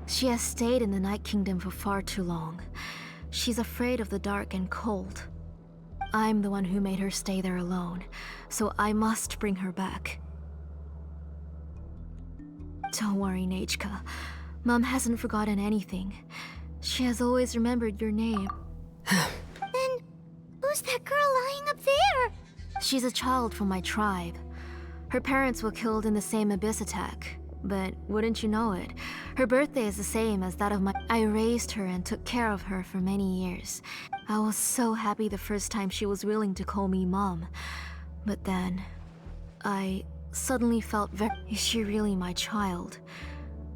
She has stayed in the Night Kingdom for far too long. She's afraid of the dark and cold. I'm the one who made her stay there alone, so I must bring her back. Don't worry, Nechka. Mom hasn't forgotten anything. She has always remembered your name. Then, who's that girl lying up there? She's a child from my tribe. Her parents were killed in the same abyss attack. But wouldn't you know it, her birthday is the same as that of my... I raised her and took care of her for many years. I was so happy the first time she was willing to call me Mom. But then, I suddenly felt very... Is she really my child?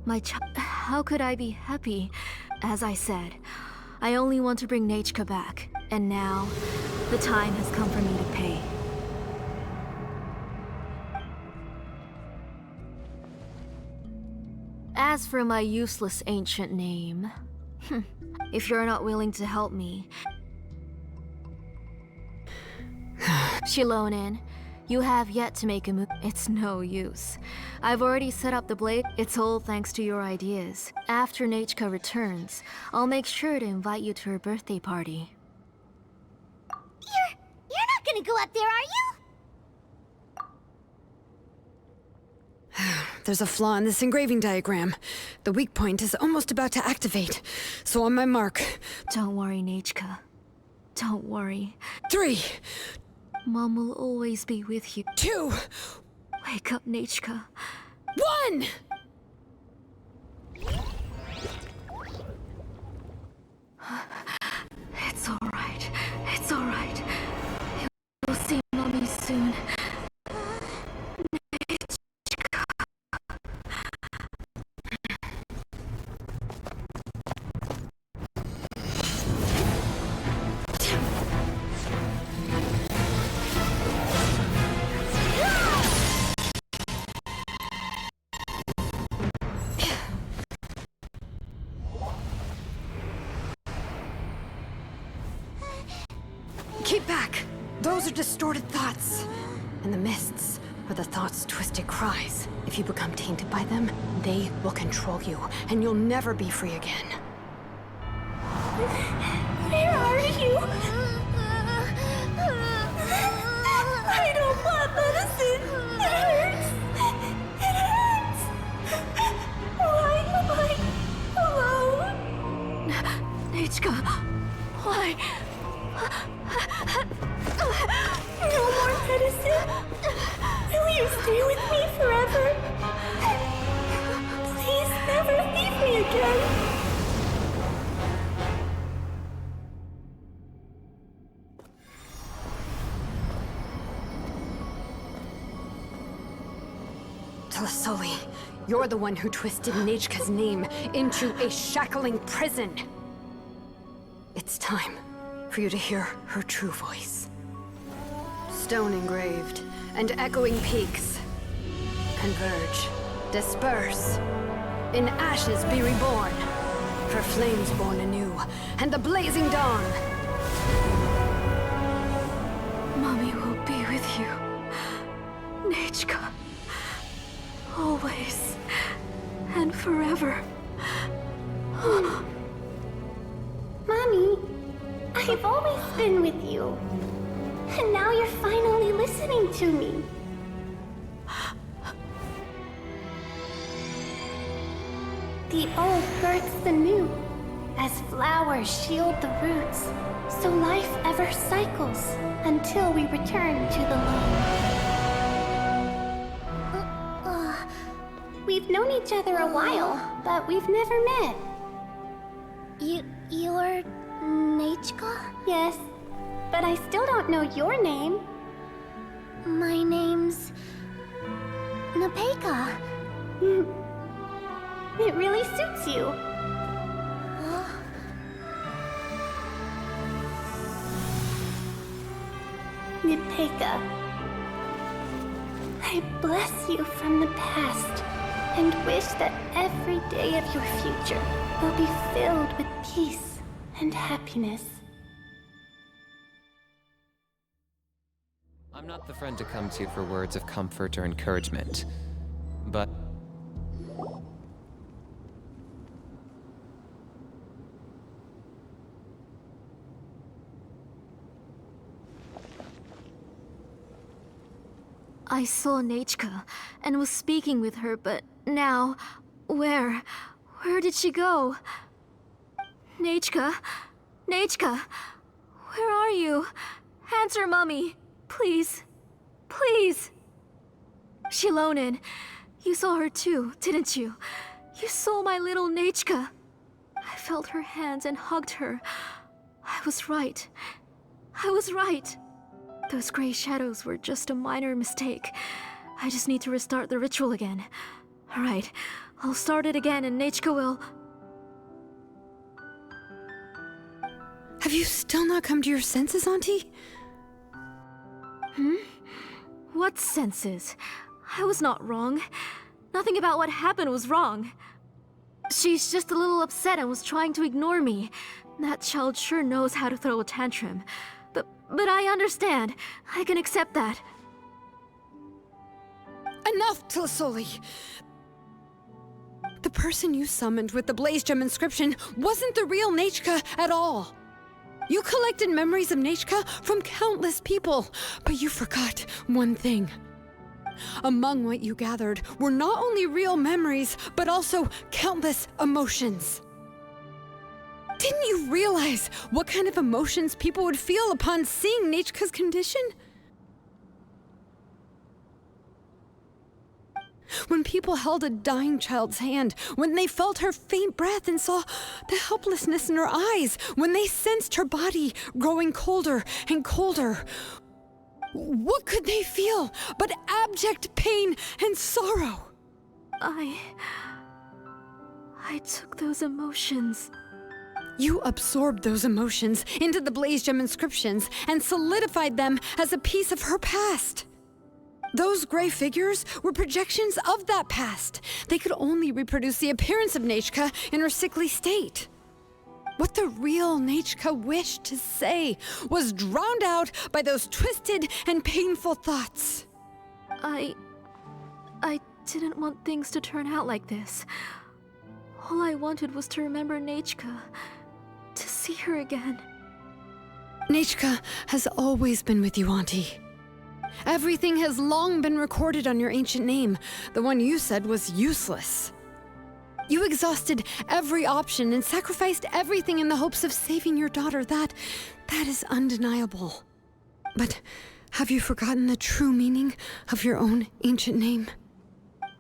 My child... How could I be happy? As I said, I only want to bring Nechka back. And now, the time has come for me to pay. As for my useless ancient name, if you're not willing to help me... Shilonen, you have yet to make a move. It's no use. I've already set up the blade. It's all thanks to your ideas. After Nechka returns, I'll make sure to invite you to her birthday party. You're not gonna go up there, are you? There's a flaw in this engraving diagram. The weak point is almost about to activate. So on my mark. Don't worry, Nechka. Don't worry. 3, Mom will always be with you. 2, Wake up, Nechka. 1! It's alright. It's alright. You'll see Mommy soon. Nechka. Those are distorted thoughts. And the mists are the thoughts' twisted cries. If you become tainted by them, they will control you, and you'll never be free again. Where are you? I don't want medicine. It hurts. It hurts. Why am I alone? Nichka, why? No more medicine. Will you stay with me forever? Please never leave me again. Tlasoli, you're the one who twisted Nechka's name into a shackling prison. It's time for you to hear her true voice. Stone engraved and echoing peaks converge, disperse, in ashes be reborn, for flames born anew, and the blazing dawn. Mommy will be with you. Nichka. Always. And forever. Mommy, I've always been with you. And now you're finally listening to me. The old births the new, as flowers shield the roots, so life ever cycles until we return to the loam. We've known each other a while, but we've never met. You're Nechka? Yes, but I still don't know your name. My name's Nepeka. It really suits you. Nepeka, I bless you from the past and wish that every day of your future will be filled with peace and happiness. I'm not the friend to come to for words of comfort or encouragement, but I saw Nechka and was speaking with her, but now, where did she go? Nechka? Nechka? Where are you? Answer, Mommy. Please. Please. Shilonen, you saw her too, didn't you? You saw my little Nechka. I felt her hands and hugged her. I was right. I was right. Those gray shadows were just a minor mistake. I just need to restart the ritual again. Alright, I'll start it again and Nechka will... Have you still not come to your senses, Auntie? What senses? I was not wrong. Nothing about what happened was wrong. She's just a little upset and was trying to ignore me. That child sure knows how to throw a tantrum. But I understand. I can accept that. Enough, Tlasoli! The person you summoned with the Blaze Gem inscription wasn't the real Nechka at all. You collected memories of Nechka from countless people, but you forgot one thing. Among what you gathered were not only real memories, but also countless emotions. Didn't you realize what kind of emotions people would feel upon seeing Nechka's condition? When people held a dying child's hand, when they felt her faint breath and saw the helplessness in her eyes, when they sensed her body growing colder and colder, what could they feel but abject pain and sorrow? I took those emotions. You absorbed those emotions into the Blaze Gem inscriptions and solidified them as a piece of her past. Those gray figures were projections of that past. They could only reproduce the appearance of Nechka in her sickly state. What the real Nechka wished to say was drowned out by those twisted and painful thoughts. I didn't want things to turn out like this. All I wanted was to remember Nechka, to see her again. Nechka has always been with you, Auntie. Everything has long been recorded on your ancient name, the one you said was useless. You exhausted every option and sacrificed everything in the hopes of saving your daughter. That is undeniable. But have you forgotten the true meaning of your own ancient name?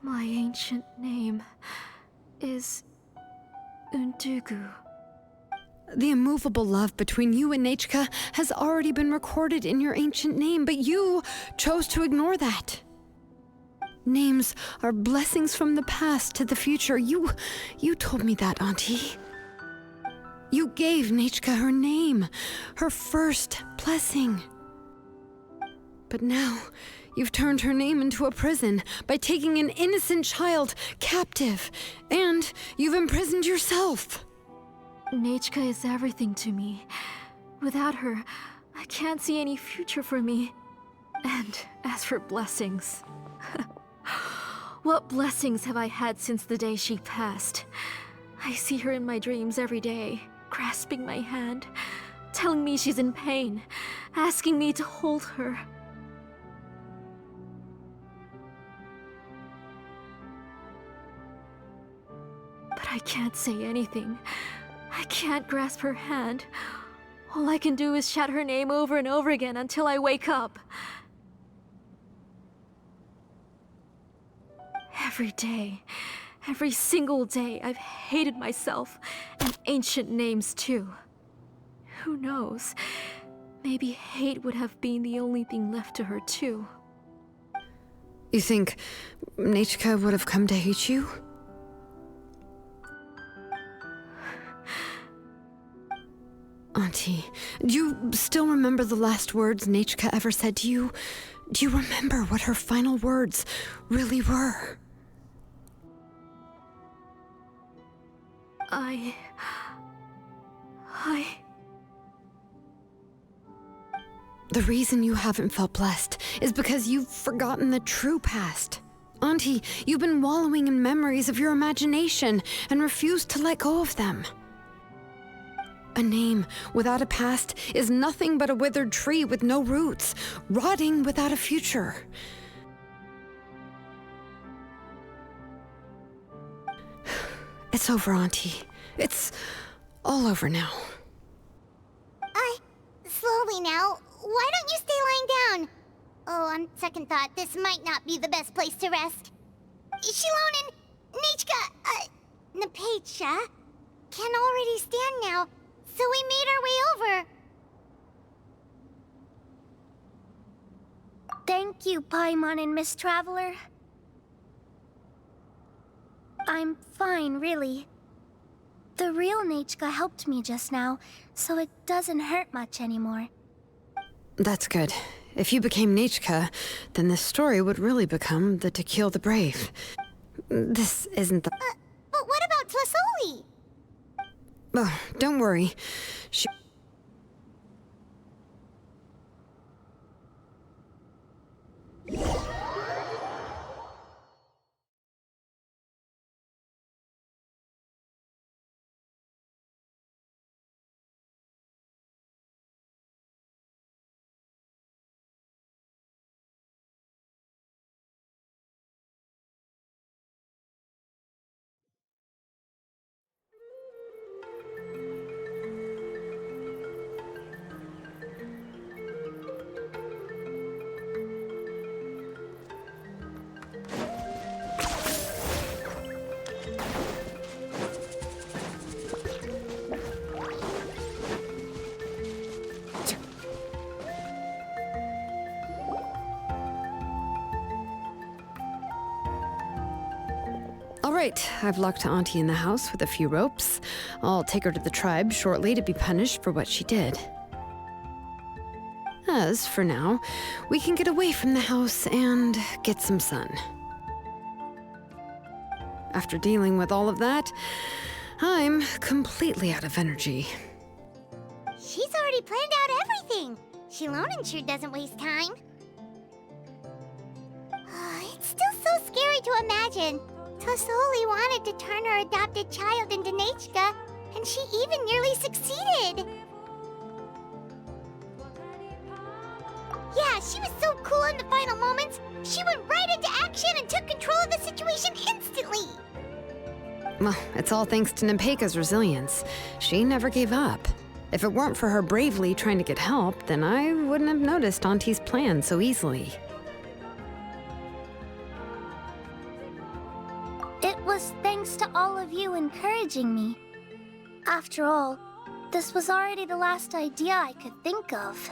My ancient name is Undugu. The immovable love between you and Nechka has already been recorded in your ancient name, but you chose to ignore that. Names are blessings from the past to the future. You told me that, Auntie. You gave Nechka her name, her first blessing. But now, you've turned her name into a prison by taking an innocent child captive, and you've imprisoned yourself. Nechka is everything to me. Without her, I can't see any future for me. And as for blessings... What blessings have I had since the day she passed? I see her in my dreams every day, grasping my hand, telling me she's in pain, asking me to hold her. But I can't say anything. I can't grasp her hand. All I can do is shout her name over and over again until I wake up. Every day, every single day, I've hated myself, and ancient names too. Who knows? Maybe hate would have been the only thing left to her too. You think Nechka would have come to hate you? Auntie, do you still remember the last words Nechka ever said to you? Do you remember what her final words really were? The reason you haven't felt blessed is because you've forgotten the true past. Auntie, you've been wallowing in memories of your imagination and refused to let go of them. A name without a past is nothing but a withered tree with no roots, rotting without a future. It's over, Auntie. It's all over now. Slowly now. Why don't you stay lying down? Oh, on second thought, this might not be the best place to rest. Shilonen, Nechka, Napecha can already stand now, so we made our way over. Thank you, Paimon and Miss Traveler. I'm fine, really. The real Nechka helped me just now, so it doesn't hurt much anymore. That's good. If you became Nechka, then this story would really become the To Kill the Brave. This isn't the... But what about Tlasoli? Oh, don't worry. Alright, I've locked Auntie in the house with a few ropes. I'll take her to the tribe shortly to be punished for what she did. As for now, we can get away from the house and get some sun. After dealing with all of that, I'm completely out of energy. She's already planned out everything. Shilonen sure doesn't waste time. It's still so scary to imagine. Tasoli wanted to turn her adopted child into Nechka, and she even nearly succeeded. Yeah, she was so cool in the final moments. She went right into action and took control of the situation instantly. Well, it's all thanks to Nepeka's resilience. She never gave up. If it weren't for her bravely trying to get help, then I wouldn't have noticed Auntie's plan so easily. It was thanks to all of you encouraging me. After all, this was already the last idea I could think of.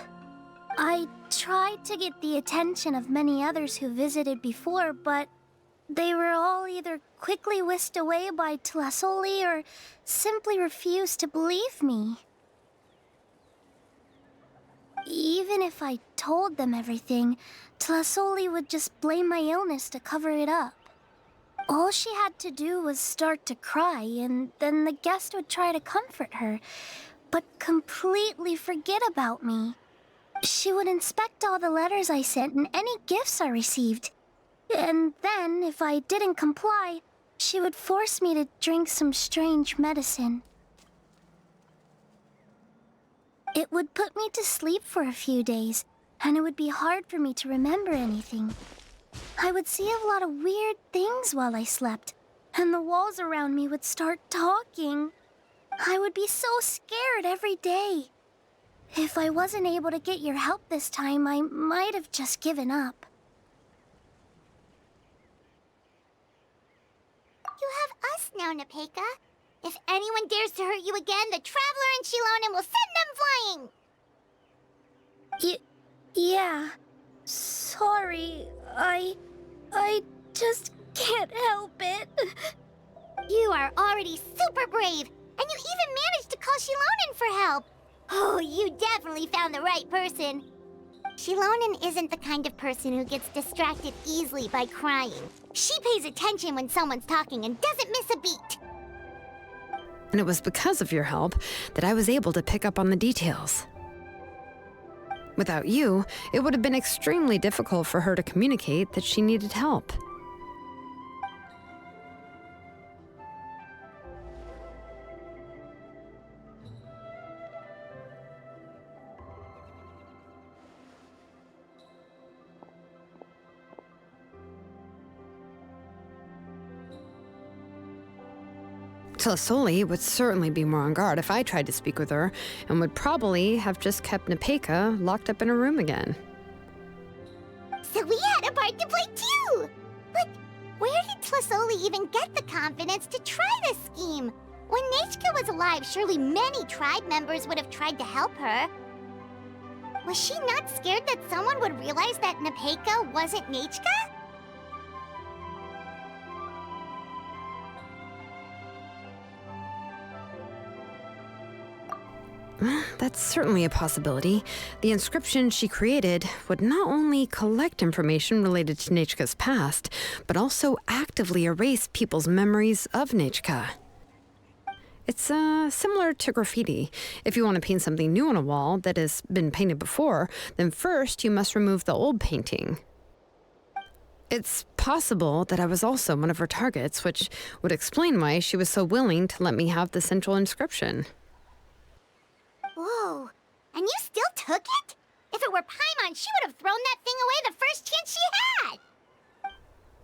I tried to get the attention of many others who visited before, but they were all either quickly whisked away by Tlasoli or simply refused to believe me. Even if I told them everything, Tlasoli would just blame my illness to cover it up. All she had to do was start to cry, and then the guest would try to comfort her, but completely forget about me. She would inspect all the letters I sent and any gifts I received. And then, if I didn't comply, she would force me to drink some strange medicine. It would put me to sleep for a few days, and it would be hard for me to remember anything. I would see a lot of weird things while I slept, and the walls around me would start talking. I would be so scared every day. If I wasn't able to get your help this time, I might have just given up. You have us now, Nepeka. If anyone dares to hurt you again, the Traveler and Shilonen will send them flying! Yeah. Sorry, I just can't help it. You are already super brave, and you even managed to call Shilonen for help. Oh, you definitely found the right person. Shilonen isn't the kind of person who gets distracted easily by crying. She pays attention when someone's talking and doesn't miss a beat. And it was because of your help that I was able to pick up on the details. Without you, it would have been extremely difficult for her to communicate that she needed help. Tlasoli would certainly be more on guard if I tried to speak with her, and would probably have just kept Nepeka locked up in her room again. So we had a part to play too! But where did Tlasoli even get the confidence to try this scheme? When Nechka was alive, surely many tribe members would have tried to help her. Was she not scared that someone would realize that Nepeka wasn't Nechka? That's certainly a possibility. The inscription she created would not only collect information related to Nechka's past, but also actively erase people's memories of Nechka. It's similar to graffiti. If you want to paint something new on a wall that has been painted before, then first you must remove the old painting. It's possible that I was also one of her targets, which would explain why she was so willing to let me have the central inscription. Whoa, and you still took it? If it were Paimon, she would have thrown that thing away the first chance she had!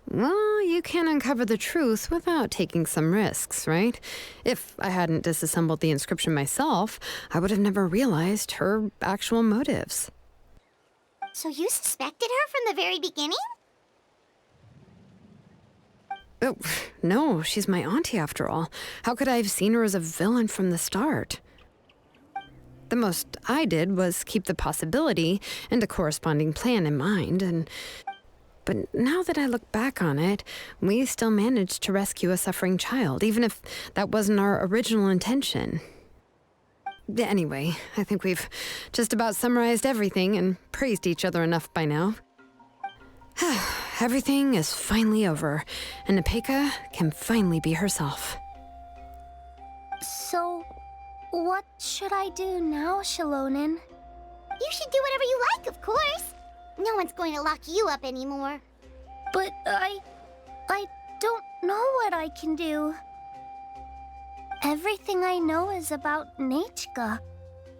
Well, you can't uncover the truth without taking some risks, right? If I hadn't disassembled the inscription myself, I would have never realized her actual motives. So you suspected her from the very beginning? Oh, no, she's my auntie after all. How could I have seen her as a villain from the start? The most I did was keep the possibility and a corresponding plan in mind, but now that I look back on it, we still managed to rescue a suffering child, even if that wasn't our original intention. Anyway, I think we've just about summarized everything and praised each other enough by now. Everything is finally over, and Nepeka can finally be herself. What should I do now, Shalonen? You should do whatever you like, of course. No one's going to lock you up anymore. But I don't know what I can do. Everything I know is about Nachka.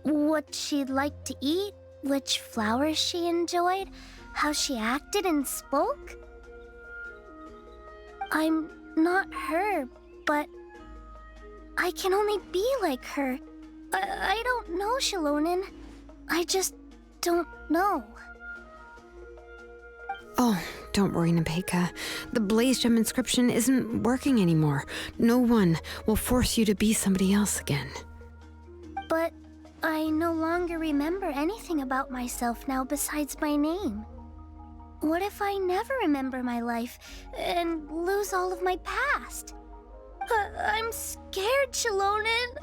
What she'd like to eat, which flowers she enjoyed, how she acted and spoke. I'm not her, but I can only be like her. I don't know, Shalonen. I just don't know. Oh, don't worry, Nepeka. The Blaze Gem inscription isn't working anymore. No one will force you to be somebody else again. But I no longer remember anything about myself now besides my name. What if I never remember my life and lose all of my past? I'm scared, Shalonen.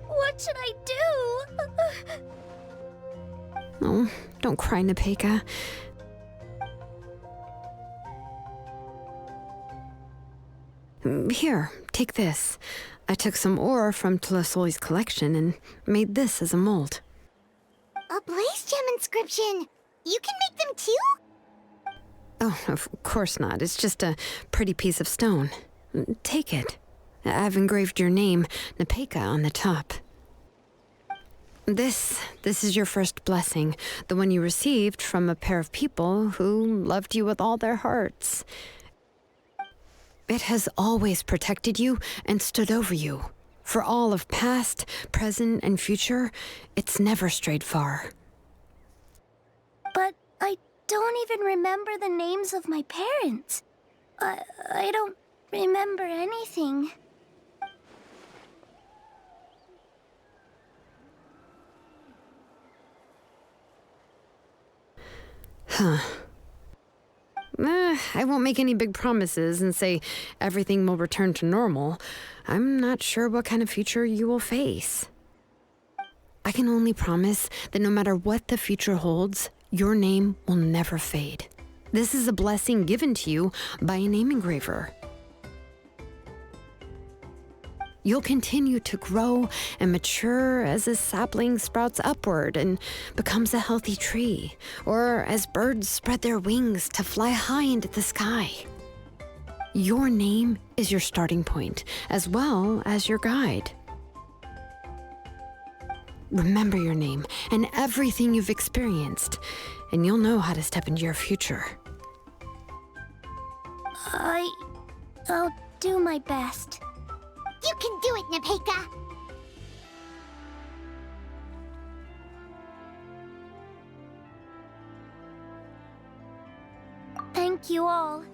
What should I do? Oh, don't cry, Nepeka. Here, take this. I took some ore from Tlasoli's collection and made this as a mold. A Blaze Gem inscription! You can make them too? Oh, of course not. It's just a pretty piece of stone. Take it. I've engraved your name, Nepeka, on the top. This is your first blessing, the one you received from a pair of people who loved you with all their hearts. It has always protected you and stood over you. For all of past, present, and future, it's never strayed far. But I don't even remember the names of my parents. I don't remember anything. Huh. I won't make any big promises and say everything will return to normal. I'm not sure what kind of future you will face. I can only promise that no matter what the future holds, your name will never fade. This is a blessing given to you by a name engraver. You'll continue to grow and mature as a sapling sprouts upward and becomes a healthy tree, or as birds spread their wings to fly high into the sky. Your name is your starting point, as well as your guide. Remember your name and everything you've experienced, and you'll know how to step into your future. I'll do my best. You can do it, Nepeka! Thank you all.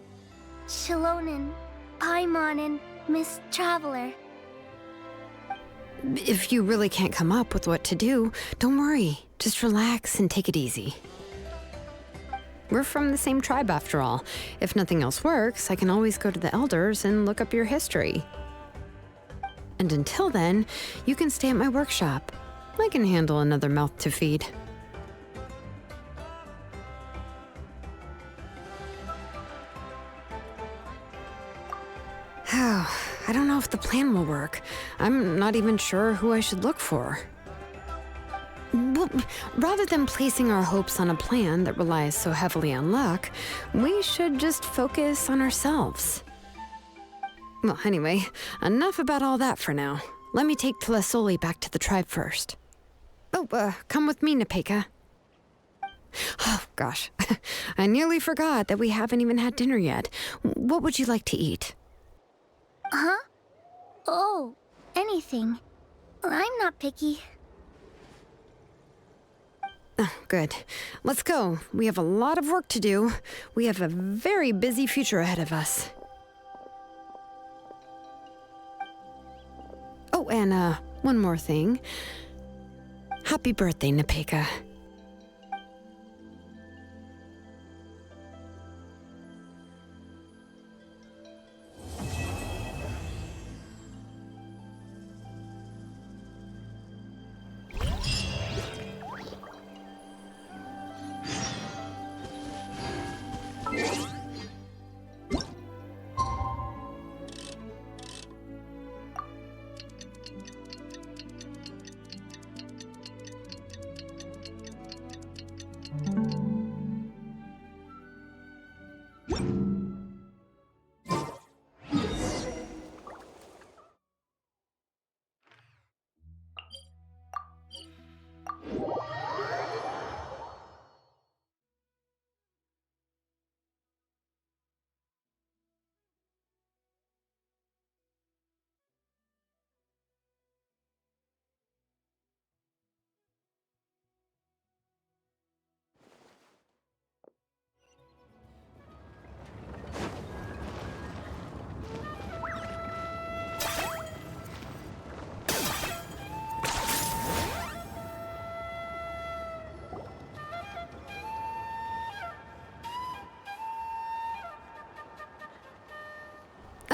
Shalonen, Paimon, and Miss Traveler. If you really can't come up with what to do, don't worry. Just relax and take it easy. We're from the same tribe after all. If nothing else works, I can always go to the elders and look up your history. And until then, you can stay at my workshop. I can handle another mouth to feed. Oh, I don't know if the plan will work. I'm not even sure who I should look for. Well, rather than placing our hopes on a plan that relies so heavily on luck, we should just focus on ourselves. Well, anyway, enough about all that for now. Let me take Tlasoli back to the tribe first. Oh, come with me, Nepeka. Oh, gosh. I nearly forgot that we haven't even had dinner yet. What would you like to eat? Huh? Oh, anything. I'm not picky. Oh, good. Let's go. We have a lot of work to do. We have a very busy future ahead of us. Oh, and one more thing. Happy birthday, Nepeka.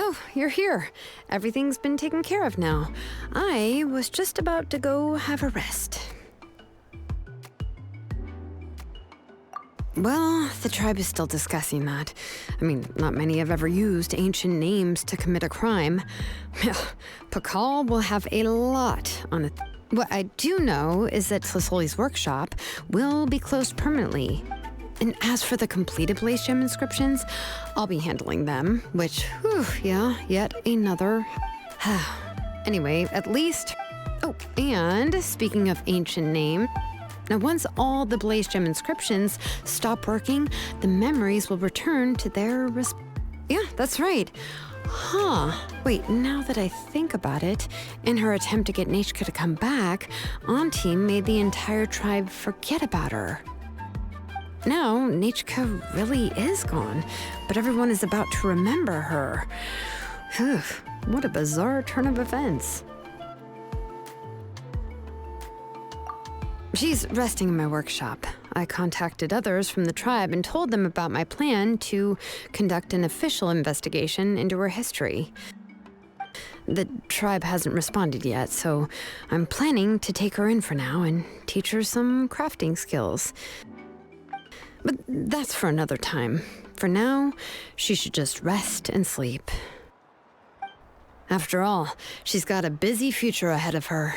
So, you're here. Everything's been taken care of now. I was just about to go have a rest. Well, the tribe is still discussing that. I mean, not many have ever used ancient names to commit a crime. Pakal will have a lot on it. What I do know is that Tlasoli's workshop will be closed permanently. And as for the completed Blaze Gem inscriptions, I'll be handling them, which, whew, yeah, yet another... Anyway, at least... Oh, and speaking of ancient name... Now, once all the Blaze Gem inscriptions stop working, the memories will return to their Yeah, that's right. Huh. Wait, now that I think about it, in her attempt to get Nechka to come back, Auntie made the entire tribe forget about her. Now, Nechka really is gone, but everyone is about to remember her. Phew, what a bizarre turn of events. She's resting in my workshop. I contacted others from the tribe and told them about my plan to conduct an official investigation into her history. The tribe hasn't responded yet, so I'm planning to take her in for now and teach her some crafting skills. But that's for another time. For now, she should just rest and sleep. After all, she's got a busy future ahead of her.